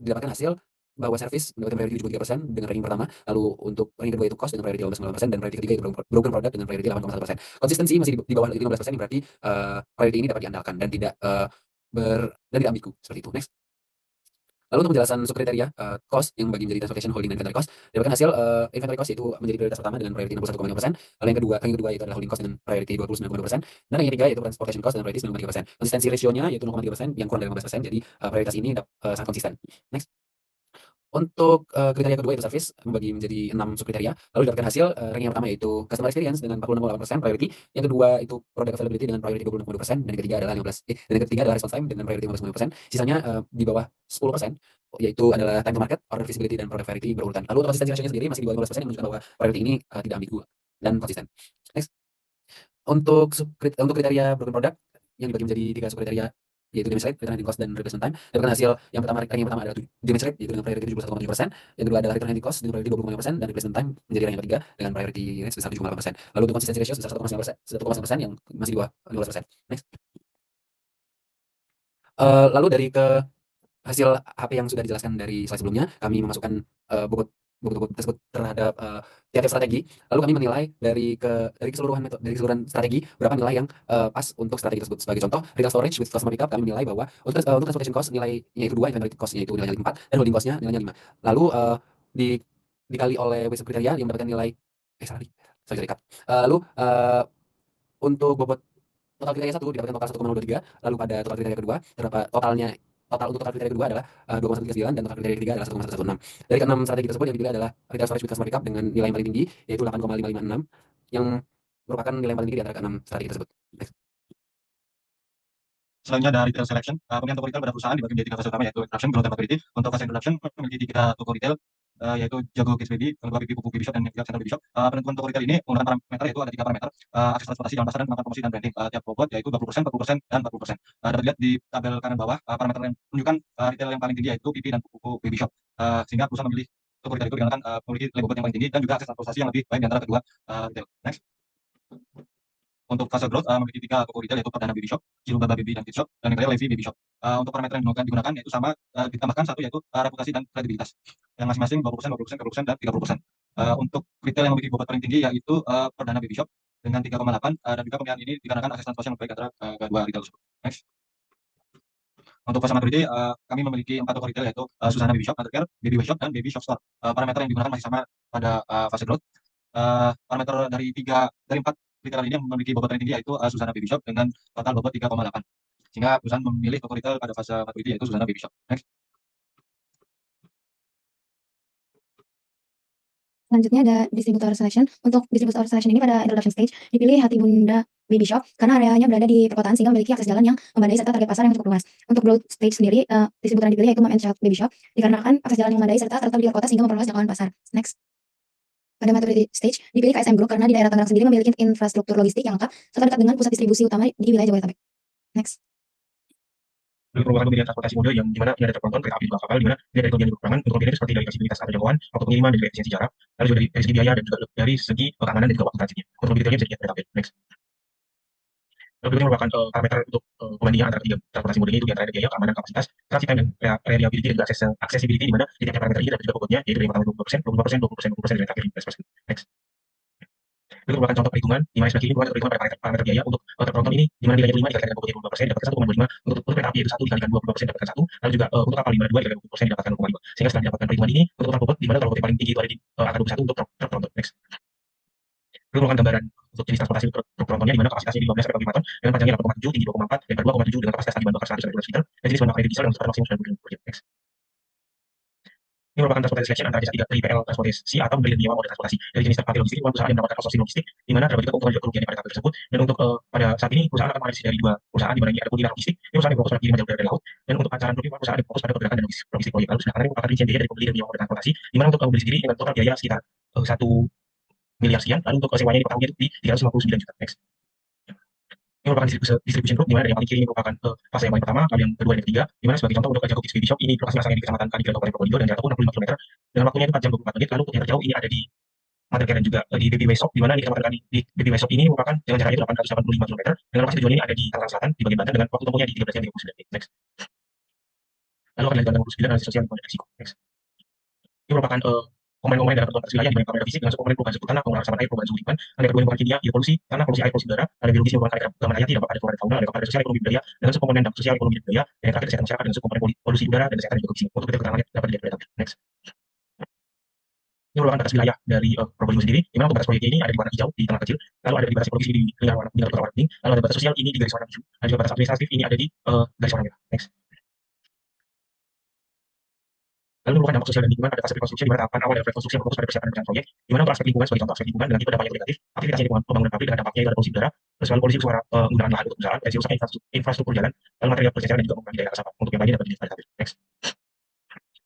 Speaker 6: didapatkan hasil bahwa service mendapatkan priority 73% dengan ranking pertama, lalu untuk ranking kedua itu cost dengan priority 18,9%, dan priority ketiga itu broken product dengan priority 8,1%. Konsistensi masih di bawah 15%, berarti priority ini dapat diandalkan dan tidak tidak ambigu seperti itu. Next. Lalu untuk penjelasan subkriteria cost yang bagi menjadi transportation, holding, dan inventory cost, dapatkan hasil inventory cost itu menjadi prioritas pertama dengan priority 61,5%. Lalu yang kedua itu adalah holding cost dengan priority 29,2%, dan yang ketiga yaitu transportation cost dengan priority 9,3%. Konsistensi rasionya yaitu 0,3%, yang kurang dari 15%, jadi prioritas ini sangat konsisten. Next. Untuk kriteria kedua itu service membagi menjadi 6 subkriteria. Lalu didapatkan hasil ranking yang pertama yaitu customer experience dengan 46,8% priority. Yang kedua itu product availability dengan priority 26,2%, dan yang ketiga adalah response time dengan priority 15,5%. Sisanya di bawah 10%, yaitu adalah time to market, order visibility, dan product variety berurutan. Lalu untuk konsistensi rasionya sendiri masih di bawah 15%, yang menunjukkan bahwa priority ini tidak ambigu dan konsisten. Next. Untuk kriteria broken product yang dibagi menjadi 3 subkriteria, yaitu damage rate, return handling cost, dan replacement time. Dapatkan hasil yang pertama, ranking yang pertama adalah damage rate, yaitu dengan priority 71,7%. Yang kedua adalah return handling cost dengan priority 20,5%, dan replacement time menjadi ranking yang ketiga dengan priority rate sebesar 7,8%. Lalu untuk consistency ratio sebesar 1,9% yang masih di bawah 15%. Next. Lalu dari ke hasil HP yang sudah dijelaskan dari slide sebelumnya, kami memasukkan bobot tersebut terhadap tiap strategi. Lalu kami menilai dari keseluruhan strategi berapa nilai yang pas untuk strategi tersebut. Sebagai contoh, retail storage with customer pickup, kami menilai bahwa untuk transportation cost nilainya itu 2, inventory cost yaitu nilainya 4, dan holding cost-nya nilainya 5. Lalu dikali oleh basic kriteria yang mendapatkan nilai lalu untuk bobot total kriteria 1 didapatkan total 1,023. Lalu pada total kriteria kedua terdapat total untuk total kriteria kedua adalah 2,139, dan total kriteria ketiga adalah 1,116. Dari ke-6 strategi tersebut yang dipilih adalah retail storage with customer pickup dengan nilai yang paling tinggi, yaitu 8,556, yang merupakan nilai yang paling tinggi di antara ke-6 strategi tersebut. Next.
Speaker 3: Selanjutnya ada retail selection. Pemilihan toko retail pada perusahaan dibagi menjadi 3 fase utama, yaitu introduction, growth, dan maturity. Untuk fase introduction memiliki 3 toko retail, yaitu Jago Kids Baby, yang kedua Pipi Pupu Baby Shop, dan yang ketiga Center Baby Shop. Penentuan toko retail ini menggunakan parameter, yaitu ada 3 parameter: akses transportasi, jalan pasar, dan kemampuan promosi dan branding. Tiap bobot yaitu 20%, 40%, dan 40%. Dapat dilihat di tabel kanan bawah, parameter yang menunjukkan retail yang paling tinggi yaitu Pipi dan Pupu Baby Shop, sehingga perusahaan memilih toko retail itu dikarenakan memiliki nilai bobot yang paling tinggi dan juga akses transportasi yang lebih baik di antara kedua retail. Next. Untuk fase growth memiliki 3 toko retail yaitu Perdana Baby Shop, Cilubaba Baby dan Kids Shop, dan yang terakhir Levi Baby Shop. Untuk parameter yang digunakan yaitu sama, ditambahkan satu yaitu reputasi dan kredibilitas yang masing-masing 20%, 20%, 20%, dan 30%. Untuk retail yang memiliki bobot paling tinggi yaitu Perdana Baby Shop dengan 3,8, dan juga pemilihan ini dikarenakan akses transportasi yang baik antara kedua retail tersebut. Next. Untuk fase maturity, kami memiliki 4 toko retail yaitu Susana Baby Shop, Undercare, Baby Shop, dan Baby Shop Store. Parameter yang digunakan masih sama pada fase growth. Parameter dari 4 retail ini yang memiliki bobot paling tinggi yaitu Susana Baby Shop dengan total bobot 3,8. Sehingga perusahaan memilih toko retail pada fase maturity yaitu Susana Baby Shop. Next.
Speaker 2: Selanjutnya ada distributor selection. Untuk distributor selection ini pada introduction stage dipilih Hati Bunda Baby Shop karena areanya berada di perkotaan sehingga memiliki akses jalan yang memadai serta target pasar yang cukup luas. Untuk growth stage sendiri, distributor yang dipilih yaitu Mom and Child Baby Shop dikarenakan akses jalan yang memadai serta terletak di luar kota sehingga memperluas jangkauan pasar. Next. Pada maturity stage dipilih KSM Group karena di daerah Tangerang sendiri memiliki infrastruktur logistik yang lengkap serta dekat dengan pusat distribusi utama di wilayah Jabodetabek. Next.
Speaker 4: Lalu merupakan pemilihan transportasi mode yang dimana ini ada terpenton kereta api juga kapal, dimana ini ada kelebihan dan kekurangan. Untuk kelebihan seperti dari fleksibilitas atau jangkauan, waktu pengiriman dan juga efisiensi jarak, lalu juga dari segi biaya dan juga dari segi keamanan dan juga waktu transitnya. Untuk lebih detailnya bisa dilihat kereta api. Next. Lalu berikutnya merupakan parameter untuk pembandingan antara ketiga transportasi mode ini, itu antara biaya, keamanan, kapasitas, transit time, dan reliability dan juga accessibility, di mana di tiap parameter ini ada juga bobotnya, yaitu dari yang pertama 20%, 25%, 20%, 20%, dan yang terakhir 15%. Next. Itu merupakan contoh perhitungan di mana sebelah kiri merupakan perhitungan pada parameter biaya untuk terpenonton ini, di mana nilainya 5 dikalikan dengan bobotnya 25% dapatkan 1,25. Untuk kereta api itu 1 dikalikan 25% dapatkan 1, lalu juga untuk kapal 5 2 dikalikan 20% didapatkan 0,5. Sehingga setelah didapatkan perhitungan ini untuk total bobot, di mana total bobot yang paling tinggi itu ada di angka 21 untuk truk tronton. Next. Itu merupakan gambaran untuk jenis transportasi truk trontonnya, di mana kapasitasnya di 15 sampai 25 ton dengan panjangnya 8,7, tinggi 2,4, lebar 2,7 dengan kapasitas tadi bahan bakar 100 sampai 200 liter, dan jenis bahan bakar diesel yang bersifat maksimum 90 km per jam. Next. Ini merupakan transportasi selection antara jasa 3 PL transportasi atau pembelian menyewa mode transportasi. Dari jenis third party logistik, perusahaan yang mendapatkan outsourcing logistik, di mana terdapat juga keuntungan juga kerugian pada tabel tersebut. Dan untuk pada saat ini perusahaan akan menganalisis dari 2 perusahaan, di mana ini ada Kuliner Logistik, ini perusahaan yang fokus pada kiriman jauh dari laut, dan untuk acara Nurul perusahaan yang fokus pada pergerakan dan logistik proyek. Lalu sedangkan ini merupakan rincian biaya dari pembeli dan menyewa mode transportasi, di mana untuk pembeli sendiri dengan total biaya sekitar 1 miliar sekian, lalu untuk sewanya di tahunnya itu di 359 juta. Next. Ini merupakan distribution group, di mana dari yang paling kiri ini merupakan fase yang paling pertama, lalu yang kedua dan yang ketiga, di mana sebagai contoh untuk Jago Kids Baby Shop ini lokasinya asalnya di Kecamatan Kaligrang, Kabupaten Probolinggo, dan jarak tempuh 65 km dengan waktunya itu 4 jam 24 menit. Lalu untuk yang terjauh ini ada di Mothercare dan juga di Baby Shop, di mana di Kecamatan di Baby Shop ini merupakan dengan jarak itu 885 km dengan lokasi tujuan ini ada di Tangerang Selatan di bagian Banten dengan waktu tempuhnya di 13 jam 39 menit. Next. Lalu akan dilanjutkan 69 analisis sosial dan risiko. Next. Ini merupakan komponen-komponen dalam pertumbuhan wilayah, di mana kamera fisik dengan komponen perubahan suhu tanah, pengelolaan resapan air, perubahan suhu lingkungan, ada kedua lingkungan kimia, polusi tanah, polusi air, polusi udara, ada biologis merupakan keamanan hayati, dampak pada flora dan fauna, ada komponen sosial, ekonomi, budaya, dengan subkomponen dampak sosial, ekonomi, dan budaya, dan yang terakhir kesehatan masyarakat dengan subkomponen polusi udara dan kesehatan juga fisik. Untuk detail keterangannya dapat dilihat pada tabel. Next. Ini merupakan batas wilayah dari Probolinggo sendiri, di mana untuk batas proyek ini ada di warna hijau di tengah kecil, lalu ada di batas ekologis ini di lingkaran warna kuning atau warna kuning, lalu ada batas sosial ini di garis warna biru, dan juga batas administratif ini ada di garis warna merah. Next. Lalu merupakan dampak sosial dan lingkungan pada fase rekonstruksi, di mana tahapan awal dari rekonstruksi yang fokus pada persiapan rencana proyek, di mana untuk aspek lingkungan sebagai contoh aspek lingkungan dengan tipe dampak yang negatif, aktivitas lingkungan pembangunan pabrik dengan dampaknya itu ada polusi udara, terus lalu polusi suara penggunaan lahan untuk perusahaan, resiko rusaknya infrastruktur jalan, lalu material perceceran dan juga mengurangi daya resapan. Untuk yang lainnya dapat dilihat pada tabel. Next.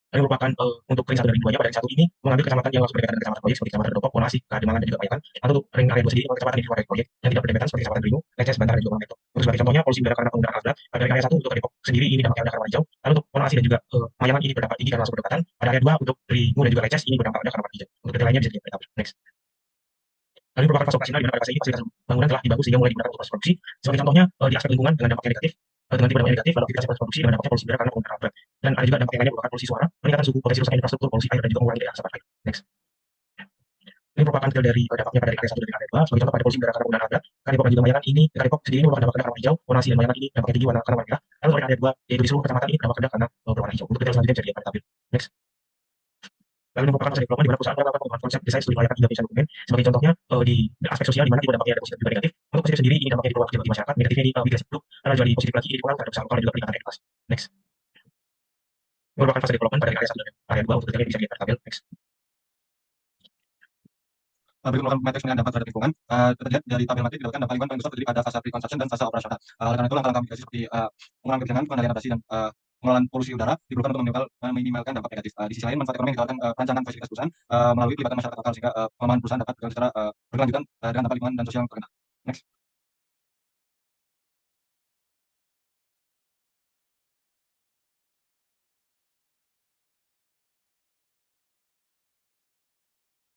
Speaker 4: Lalu merupakan untuk ring 1 dan ring 2-nya, pada ring 1 ini mengambil kecamatan yang langsung berdekatan dengan kecamatan proyek seperti Kecamatan Dopok, Monasi, Kademangan, dan juga Payakan. Lalu untuk ring area 2 sendiri mengambil kecamatan di luar proyek yang tidak berdekatan seperti Kecamatan Dringu, Leces, Bantar, dan juga Mangketo. Untuk sebagai contohnya polusi udara karena penggunaan alat berat pada ring area 1 untuk Depok sendiri ini dampaknya rendah karena warna hijau. Lalu untuk Monasi dan juga Mayangan ini berdampak tinggi karena langsung berdekatan. Pada area 2 untuk Dringu dan juga Leces ini berdampak rendah karena warna hijau. Untuk detail lainnya bisa dilihat pada tabel. Next. Lalu merupakan fase operasional, di mana pada fase ini fasilitas bangunan telah dibangun sehingga mulai digunakan untuk proses produksi. Sebagai contohnya di aspek lingkungan dengan dampaknya negatif, dengan tipe dampak negatif, lalu aktivitas proses produksi dengan dampaknya polusi udara karena penggunaan alat berat. Dan ada juga dampak yang lainnya merupakan polusi suara, peningkatan suhu, potensi rusaknya infrastruktur, polusi air, dan juga mengurangi daya resapan air. Next. Ini merupakan detail dari dampaknya pada area 1 dan area 2. Sebagai contoh pada polusi udara karena penggunaan alat berat, Kalipok dan juga Mayangan ini, Kalipok sendiri ini merupakan dampak rendah karena warna hijau, Monasi dan Mayangan ini dampaknya tinggi karena warna merah. Lalu pada area 2 yaitu di seluruh kecamatan ini dampak rendah karena berwarna hijau. Untuk detail selanjutnya bisa dilihat pada tabel. Next. Lalu ini merupakan fase development, di mana perusahaan melakukan pengembangan konsep desain studi kelayakan hingga penyusunan dokumen. Sebagai contohnya di aspek sosial, di mana tipe dampaknya ada positif dan juga negatif. Untuk positif sendiri ini dampaknya diperluas bagi masyarakat, negatifnya di migrasi penduduk, lalu jadi positif lagi ini dipengaruhi terhadap usaha lokal dan juga peningkatan rekreasi. Next. Ini merupakan fase development pada area 1 dan area 2. Untuk detailnya bisa dilihat pada tabel. Next. Berikut merupakan matriks penilaian dampak terhadap lingkungan. Terlihat dari tabel matrik didapatkan dampak lingkungan paling besar terjadi pada fase pre-construction dan fase operasional. Oleh karena itu langkah-langkah mitigasi seperti pengurangan kebijakan, pengendalian adaptasi, dan pengelolaan polusi udara diperlukan untuk meminimalkan dampak negatif. Di sisi lain, manfaat ekonomi yang ditawarkan perancangan fasilitas perusahaan melalui pelibatan masyarakat lokal sehingga pengembangan perusahaan dapat berjalan secara berkelanjutan dengan dampak lingkungan dan sosial yang terkena. Next.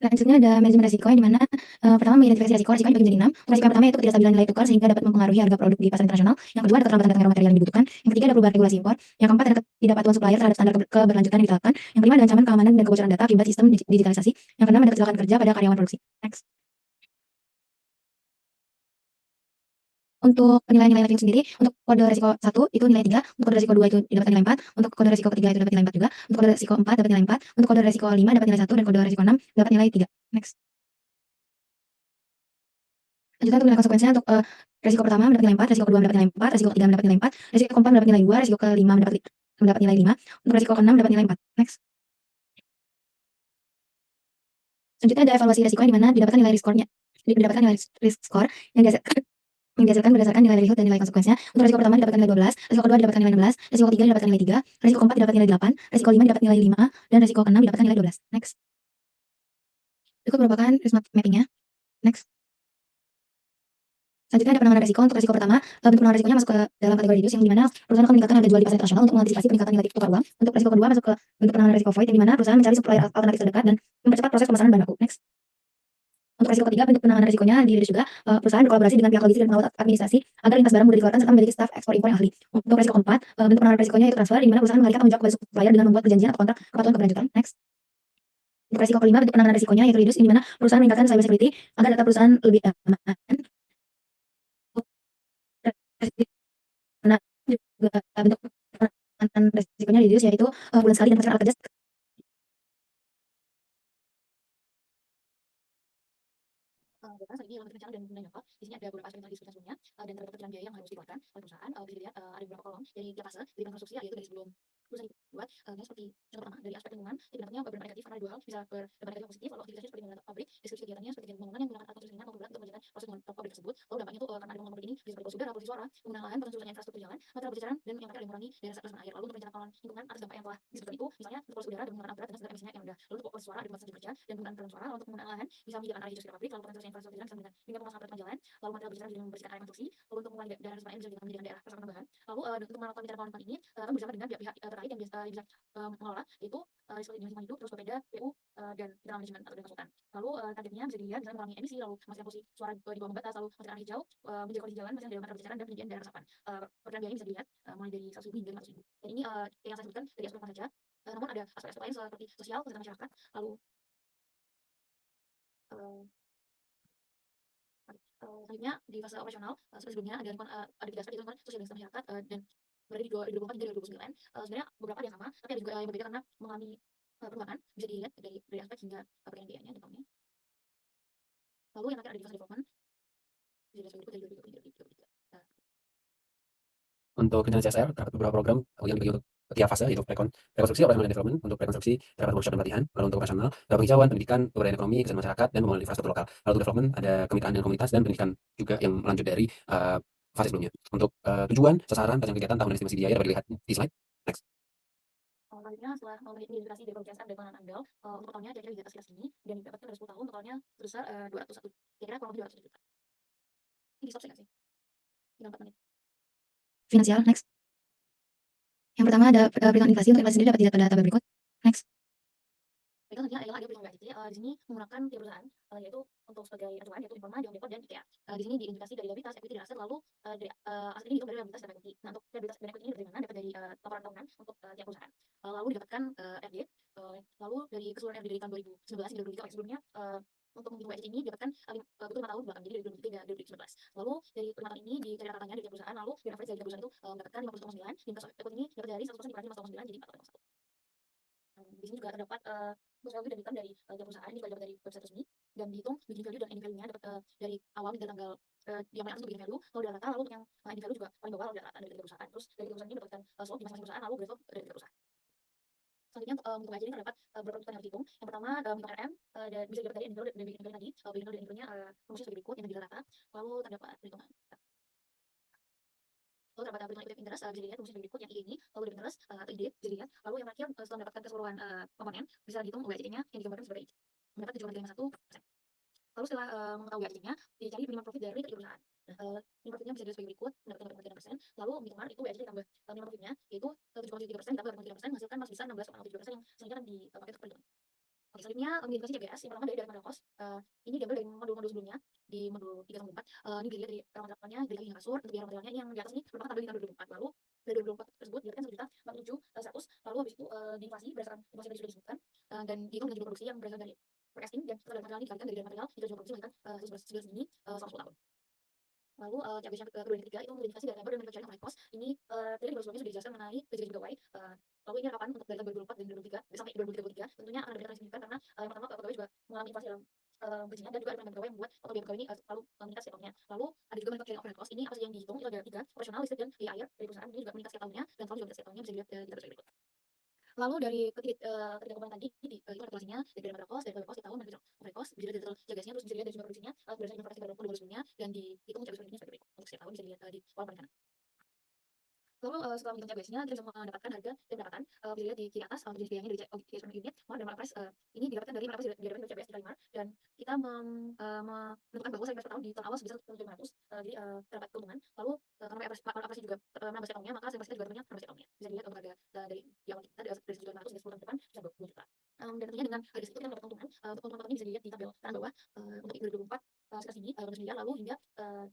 Speaker 2: Selanjutnya ada manajemen risiko yang dimana pertama mengidentifikasi risiko yang dibagi menjadi 6. Risiko yang pertama yaitu ketidakstabilan nilai tukar sehingga dapat mempengaruhi harga produk di pasar internasional. Yang kedua ada keterlambatan datang raw material yang dibutuhkan. Yang ketiga ada perubahan regulasi impor. Yang keempat ada ketidakpatuhan supplier terhadap standar keberlanjutan yang ditetapkan. Yang kelima ada ancaman keamanan dan kebocoran data akibat sistem digitalisasi. Yang keenam ada kecelakaan kerja pada karyawan produksi. Next. Untuk penilaian nilai ranking sendiri, untuk kode risiko 1 itu nilai 3, untuk kode risiko 2 itu didapatkan nilai 4, untuk kode risiko ketiga itu dapat nilai 4 juga, untuk kode risiko 4 dapat nilai 4, untuk kode risiko 5 dapat nilai 1, dan kode risiko 6 dapat nilai 3. Next. Lanjutnya untuk nilai konsekuensinya untuk risiko pertama mendapat nilai 4, risiko kedua mendapat nilai 4, risiko ketiga mendapat nilai 4, risiko keempat mendapat nilai 2, risiko kelima mendapat nilai 5, untuk risiko keenam dapat nilai 4. Next. Selanjutnya ada evaluasi risiko yang dimana didapatkan nilai risk score yang dihasilkan berdasarkan nilai likelihood dan nilai konsekuensinya. Untuk risiko pertama didapatkan nilai 12, risiko kedua didapatkan nilai 16, risiko ketiga didapatkan nilai 3, risiko keempat didapatkan nilai 8, risiko 5 didapatkan nilai 5, dan risiko keenam didapatkan nilai 12. Next. Berikut merupakan risk mappingnya. Next. Selanjutnya ada penanganan risiko. Untuk risiko pertama, bentuk penanganan risikonya masuk ke dalam kategori reduce yang dimana perusahaan akan meningkatkan harga jual di pasar internasional untuk mengantisipasi peningkatan nilai tukar uang. Untuk risiko kedua masuk ke bentuk penanganan risiko void yang dimana perusahaan mencari supplier alternatif terdekat dan mempercepat proses pemesanan bahan baku. Next. Untuk risiko ketiga, bentuk penanganan risikonya di reduce juga perusahaan berkolaborasi dengan pihak logistik dan pengawal administrasi agar lintas barang mudah dikeluarkan serta memiliki staf ekspor impor yang ahli. Untuk risiko keempat, bentuk penanganan risikonya itu transfer di mana perusahaan mengalihkan tanggung jawab kepada supplier dengan membuat perjanjian atau kontrak kepatuhan keberlanjutan. Next. Untuk risiko kelima, bentuk penanganan risikonya yaitu reduce di mana perusahaan meningkatkan cyber security agar data perusahaan lebih aman. Nah, juga bentuk penanganan risikonya reduce yaitu bulan sekali dan pengecekan alat kerja.
Speaker 5: Karena saat ini dalam rencana dan nilai dampak, di sini ada beberapa aspek yang tadi disebutkan sebelumnya, dan terdapat perkiraan biaya yang harus dikeluarkan oleh perusahaan. Bisa dilihat ada beberapa kolom dari tiap fase dari konstruksi, yaitu dari sebelum perusahaan dibuat. Seperti contoh pertama dari aspek lingkungan, dampaknya berdampak negatif karena dua hal bisa berdampak negatif positif. Lalu aktivitasnya seperti membangun pabrik, deskripsi kegiatannya seperti kegiatan bangunan yang menggunakan alat konstruksi ringan maupun berat untuk mengerjakan proses pembangunan pabrik tersebut. Lalu dampaknya itu karena ada bangunan pabrik ini bisa seperti polusi udara, polusi suara, penggunaan lahan, penunjukan infrastruktur jalan, material berceceran, dan yang terakhir ada mengurangi daerah resapan air. Lalu untuk rencana pengelolaan lingkungan atas dampak yang telah disebutkan itu, misalnya untuk polusi udara dan penggunaan alat berat dengan segala emisinya yang rendah. Lalu untuk polusi suara ada pembatasan kerja dan penggunaan peran suara. Lalu untuk penggunaan lahan bisa menyediakan area hijau sekitar pabrik. Lalu penunjukan infrastruktur jalan bisa dengan pemasangan perbatasan jalan. Lalu material berceceran bisa membersihkan area konstruksi. Lalu untuk mengurangi daerah resapan air bisa menjadikan daerah resapan tambahan. Lalu untuk melakukan rencana pengelolaan lingkungan ini akan bersama dengan pihak terkait yang bisa mengelola, yaitu risiko lingkungan hidup, terus Bapeda, PU, dan internal manajemen atau dan konsultan. Lalu targetnya bisa dilihat misalnya mengurangi emisi, lalu memastikan posisi suara di bawah batas, lalu memastikan area hijau, menjaga kondisi jalan, memastikan daerah berceceran dan penyediaan daerah resapan. Perkiraan biayanya bisa dilihat mulai dari 100.000 hingga 500.000. Dan ini yang saya sebutkan dari aspek lingkungan saja. Namun ada aspek-aspek lain seperti sosial, kesehatan masyarakat, lalu selanjutnya di fase operasional seperti sebelumnya ada tiga aspek yaitu sosial dan masyarakat dan berada di 2024 hingga 2029. Sebenarnya beberapa ada yang sama, tapi ada juga yang berbeda karena mengalami perubahan. Bisa dilihat dari aspek hingga perkiraan biayanya dan tahunnya. Lalu yang terakhir ada di fase development, bisa dilihat sebagai berikut dari 2023 hingga 2023.
Speaker 6: Untuk rencana CSR terdapat beberapa program yang dibagi untuk tiap fase, yaitu rekonstruksi, operasional dan development. Untuk rekonstruksi terdapat workshop dan pelatihan. Lalu untuk operasional ada penghijauan, pendidikan, pemberdayaan ekonomi, kesehatan masyarakat, dan pembangunan infrastruktur lokal. Lalu untuk development ada kemitraan dengan komunitas dan pendidikan juga yang lanjut dari fase sebelumnya. Untuk tujuan, sasaran, rencana kegiatan, tahun dan estimasi biaya dapat dilihat di slide. Next.
Speaker 5: Selanjutnya setelah mengidentifikasi dari CSR dan penanganan AMDAL, untuk totalnya kira-kira di atas sini dan didapatkan dari 10 tahun totalnya sebesar 201, kira-kira kurang lebih 200 juta. Ini stop sih nggak sih? Tinggal 4 menit.
Speaker 2: Finansial. Next. Yang pertama ada perhitungan inflasi. Untuk inflasi sendiri dapat dilihat pada tabel berikut. Next.
Speaker 5: Itu selanjutnya adalah ada perhitungan BHCT. Di sini menggunakan tiga perusahaan, yaitu untuk sebagai acuan yaitu Informa, Dewan Depot, dan IKEA. Di sini diidentifikasi dari liabilitas, equity, dan aset. Lalu dari aset ini dihitung dari liabilitas dan equity. Nah, untuk liabilitas dan equity ini dari mana? Dapat dari laporan tahunan untuk tiap perusahaan. Lalu didapatkan RD. Lalu dari keseluruhan RD dari tahun 2019 hingga 2023, sebelumnya untuk menghitung BHCT ini didapatkan butuh 5 tahun belakang, jadi dari 2003 hingga 2019. Lalu dari 5 tahun ini dicari rata-ratanya dari tiap perusahaan. Lalu dari average dari tiap perusahaan itu mendapatkan 50,9, dan equity ini dapat dari 100% dikurangi 5,9, jadi 4,1. Di sini juga terdapat book value dan return dari tiap perusahaan. Ini juga dapat dari website resmi dan dihitung beginning value dan ending value-nya dapat dari awal hingga tanggal yang paling atas untuk beginning value, lalu dari rata, lalu untuk yang ending value juga paling bawah, lalu dari rata dari tiga perusahaan. Terus dari tiga perusahaan ini mendapatkan slot di masing-masing perusahaan, lalu grade dari tiga perusahaan. Selanjutnya untuk mengkaji ini terdapat beberapa perhitungan yang harus dihitung. Yang pertama menghitung RM dan bisa dilihat dari ending value dan beginning value tadi. Beginning value dan ending value-nya rumusnya sebagai berikut yang dari rata, lalu terdapat perhitungan. Lalu terdapat perhitungan effective interest, bisa dilihat rumusnya sebagai berikut yang I ini, lalu debit interest atau ID bisa dilihat. Lalu yang terakhir setelah mendapatkan keseluruhan komponen bisa dihitung UHC-nya yang digambarkan sebagai ini, mendapat 7,51%. Lalu setelah mengetahui UHC-nya dicari minimum profit dari ketiga perusahaan. Nah, minimum profitnya bisa dilihat sebagai berikut, mendapatkan 5,3%. Lalu menghitung itu UHC ditambah minimum profitnya yaitu 7,3% ditambah 5,3% menghasilkan mas besar 16,7% yang selanjutnya akan dipakai untuk perhitungan.
Speaker 2: Oke, selanjutnya mengidentifikasi CBS yang pertama dari model cost. Ini diambil dari modul-modul sebelumnya di modul 3 sampai 4. Ini dilihat dari raw materialnya, dari kaki hingga kasur, untuk biaya materialnya ini yang di atas ini merupakan tabel di tahun 2024. Lalu dari 2024 tersebut didapatkan 1.047.100. Lalu habis itu diinflasi berdasarkan inflasi yang tadi sudah disebutkan, dan dihitung dengan jumlah produksi yang berasal dari forecasting dan total material dikalikan dari material hingga jumlah produksi melahirkan 11 ini selama 10 tahun. Lalu CBS yang kedua dan ketiga itu mengidentifikasi dari labor dan manufacturing overhead cost. Ini tadi di sebelumnya sudah dijelaskan mengenai gaji pegawai. Lalu ini harapan untuk dari tahun 2024 dan 2023 sampai 2033 tentunya akan ada peningkatan signifikan karena yang pertama pegawai juga mengalami inflasi dalam gajinya, dan juga ada penambahan pegawai yang membuat total biaya pegawai ini selalu meningkat setiap tahunnya. Lalu ada juga manufacturing overhead cost. Ini apa saja yang dihitung? Itu ada 3: operasional, listrik, dan biaya air dari perusahaan. Ini juga meningkat setiap tahunnya dan selalu juga meningkat setiap tahunnya, bisa dilihat di tabel berikut. Lalu dari ketiga komponen tadi itu kalkulasinya dari material cost, dari cost di tahun, dan overhead cost bisa dilihat dari total CBS-nya, terus bisa dilihat dari jumlah produksinya berdasarkan informasi baru sebelumnya, dan dihitung CBS ini sebagai berikut. Untuk setiap tahun bisa dilihat di kolom paling kanan. Lalu setelah menghitung CBS-nya, kita bisa mendapatkan harga dan pendapatan. Bisa dilihat di kiri atas jenis biayanya dari case unit, mark dan mark price. Ini didapatkan dari mark price didapatkan dari CBS dikali mark, dan kita menentukan bahwa sales per tahun di tahun awal sebesar 1.500. Jadi terdapat keuntungan. Lalu karena mark price juga menambah setiap tahunnya, maka sales price juga tentunya menambah setiap tahunnya. Bisa dilihat untuk harga dari di awal kita dari 1.500 hingga 10 tahun depan bisa 20 juta. Dan tentunya dengan harga segitu kita mendapat keuntungan. Untuk keuntungan ini bisa dilihat di tabel kanan bawah. Untuk 2024 sekitar sini 12 miliar, lalu hingga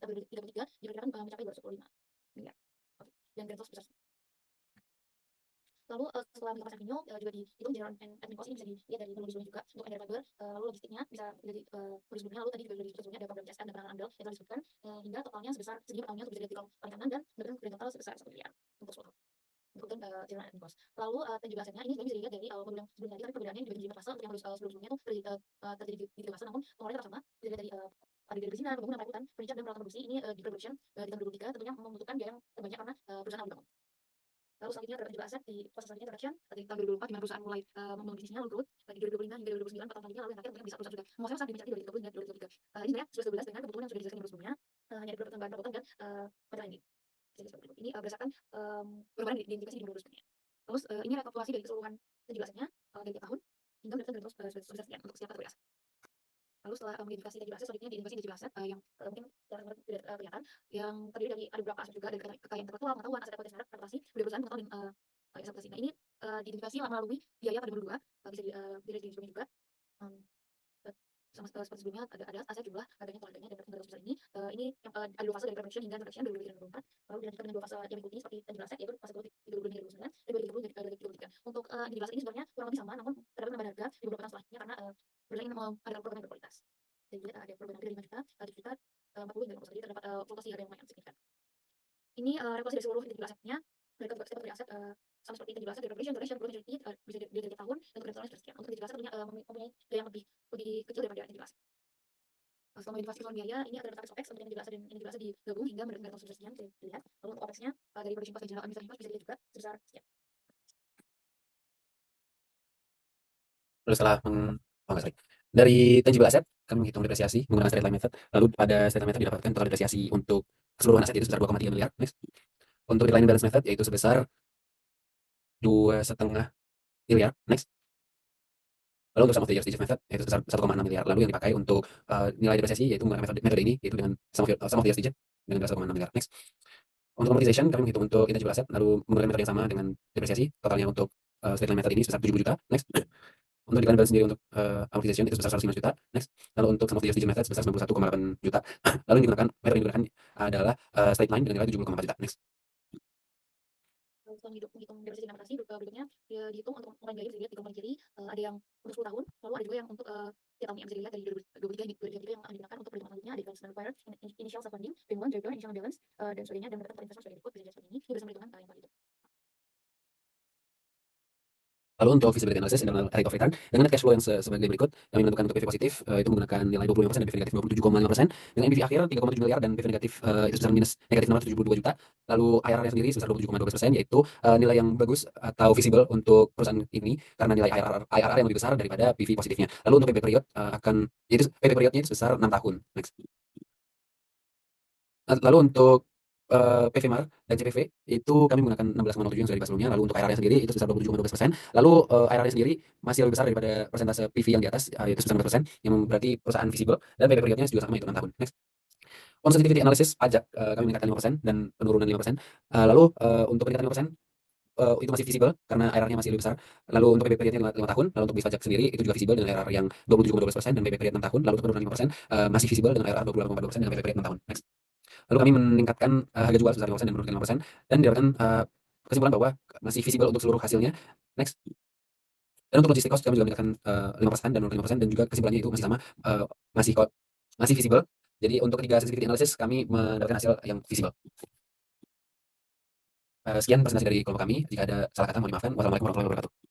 Speaker 2: tahun 2033 diperkirakan mencapai 225 miliar. Oke. Dan grand total sebesar. Lalu setelah menggunakan revenue juga dihitung general and admin cost. Ini bisa dilihat dari modul sebelumnya juga untuk energi labor. Lalu logistiknya bisa dari modul sebelumnya. Lalu tadi juga dari sebelumnya ada program CSR dan penanganan amdal yang telah disebutkan, hingga totalnya sebesar segini per tahunnya. Untuk bisa dilihat di kolom paling kanan, dan mendapatkan grand total sebesar 1 miliar untuk 10 tahun. Untuk general admin cost. Lalu tangible assetnya ini sebenarnya bisa dilihat dari modul yang sebelum tadi, tapi perbedaannya dibagi menjadi 4 fase. Untuk yang modul sebelumnya itu terjadi di 3 fase, namun pengeluarannya tetap sama. Bisa dilihat dari ada dari bensin, pembangunan, perawatan, furniture, dan peralatan produksi. Ini di production di tahun 2023 tentunya membutuhkan biaya yang terbanyak karena perusahaan yang dibangun. Lalu selanjutnya terdapat juga aset di fase selanjutnya production di tahun 2024, di mana perusahaan mulai membangun bisnisnya, lalu growth di 2025 hingga 2029 4 tahun selanjutnya. Lalu yang terakhir tentunya bisa perusahaan sudah menguasai saat dimenjadi 2030 hingga 2033. Ini sebenarnya sudah 11 dengan kebutuhan yang sudah dijelaskan di sebelumnya. Hanya ada beberapa tambahan perawatan dan material ini. Ini berdasarkan perubahan diidentifikasi di modul sebelumnya. Terus ini rekapitulasi dari keseluruhan penjelasannya dari tiap tahun hingga berdasarkan sebesar sekian untuk setiap kategori aset. Lalu setelah mengidentifikasi tadi aset, selanjutnya diidentifikasi dari aset yang mungkin secara tidak kelihatan, yang terdiri dari ada beberapa aset juga dari kekayaan intelektual, pengetahuan, aset potensi merek, reputasi, budaya perusahaan, pengetahuan, dan ekspektasi. Nah, ini diidentifikasi melalui biaya pada modul 2, bisa dilihat di sebelumnya juga. Sama seperti sebelumnya ada aset, jumlah, harganya, total harganya, dan berapa sebesar ini. Ini yang ada 2 fase dari production hingga production 2023 dan 2024. Lalu dilanjutkan dengan 2 fase yang mengikuti seperti tangible asset, yaitu fase 2020 hingga 2029 dan 2030 hingga 2033. Untuk tangible asset ini sebenarnya kurang lebih sama, namun terdapat penambahan harga di beberapa tahun setelahnya karena perusahaan ingin mengadakan program yang berkualitas. Jadi ada perubahan harga dari 5 juta, 7 juta, 40 hingga 50. Jadi terdapat fluktuasi harga yang lumayan signifikan. Ini regulasi dari seluruh tangible asetnya. Mereka juga setiap aset sama seperti tangible asset dari production, duration, growth, maturity, bisa dilihat dari tahun, dan kemudian totalnya sekian. Untuk tangible asset tentunya mempunyai biaya yang lebih kecil daripada tangible asset. Setelah mengidentifikasi keseluruhan biaya, ini ada capex OPEX untuk tangible asset dan intangible asset digabung hingga mendapatkan total sebesar sekian. Bisa dilihat. Lalu untuk OPEX-nya dari production cost dan general administration cost bisa dilihat juga sebesar sekian.
Speaker 6: Lalu setelah dari tangible asset kami menghitung depresiasi menggunakan straight line method. Lalu pada straight line method didapatkan total depresiasi untuk keseluruhan aset yaitu sebesar 2,3 miliar. Next. Untuk decline balance method yaitu sebesar 2,5 miliar. Next. Lalu untuk sum of the years digit method yaitu sebesar 1,6 miliar. Lalu yang dipakai untuk nilai depresiasi yaitu menggunakan metode ini yaitu dengan sum of the years digit dengan 1,6 miliar. Next. Untuk amortization kami menghitung untuk intangible asset lalu menggunakan metode yang sama dengan depresiasi. Totalnya untuk straight line method ini sebesar 70 juta. Next. Untuk decline balance sendiri untuk amortization itu sebesar 105 juta. Next. Lalu untuk sum of the years digit method sebesar 91,8 juta. Lalu yang digunakan metode yang digunakan adalah straight line dengan nilai 70,4 juta. Next.
Speaker 2: Setelah menghitung depresiasi dan amortasi berikutnya dihitung untuk mulai biaya bisa dilihat di kolom kiri. Ada yang untuk 10 tahun, lalu ada juga yang untuk tiap tahunnya bisa dilihat dari 2023 hingga 2023 yang digunakan untuk perhitungan selanjutnya. Ada expense required, initial self funding, payment, drawdown, initial balance, dan sebagainya, dan mendapatkan investment sebagai berikut. Bisa dilihat seperti ini. Ini bersama perhitungan yang paling itu.
Speaker 6: Lalu untuk visibility analysis internal rate of return dengan net cash flow yang sebagai berikut, kami menentukan untuk PV positif itu menggunakan nilai 25% dan PV negatif 27,5%, dengan NPV akhir 3,7 miliar dan PV negatif itu sebesar negatif 672 juta. Lalu IRR-nya sendiri sebesar 27,12%, yaitu nilai yang bagus atau visible untuk perusahaan ini karena nilai IRR yang lebih besar daripada PV positifnya. Lalu untuk PV period PV periodnya itu sebesar 6 tahun. Next. Lalu untuk PVMAR dan CPV itu kami menggunakan 16,07 yang sudah dibahas sebelumnya. Lalu untuk IRR-nya sendiri itu sebesar 27,12%. Lalu IRR-nya sendiri masih lebih besar daripada persentase PV yang di atas yaitu sebesar 4%, yang berarti perusahaan visible, dan PV periodnya juga sama yaitu 6 tahun. Next. On sensitivity analysis pajak kami meningkatkan 5% dan penurunan 5%. Lalu untuk peningkatan 5% itu masih visible karena IRR-nya masih lebih besar. Lalu untuk payback period-nya 5 tahun, lalu untuk bis pajak sendiri itu juga visible dengan IRR yang 27,12% dan payback period 6 tahun, lalu untuk penurunan 5% masih visible dengan IRR 28,2% dengan payback period 6 tahun. Next. Lalu kami meningkatkan harga jual sebesar 5% dan menurunkan 5% dan didapatkan kesimpulan bahwa masih visible untuk seluruh hasilnya. Next. Dan untuk logistik cost kami juga meningkatkan 5% dan menurunkan 5% dan juga kesimpulannya itu masih sama, masih visible. Jadi untuk ketiga sensitivity analysis kami mendapatkan hasil yang visible. Sekian presentasi dari kelompok kami. Jika ada salah kata mohon dimaafkan. Wassalamualaikum warahmatullahi wabarakatuh.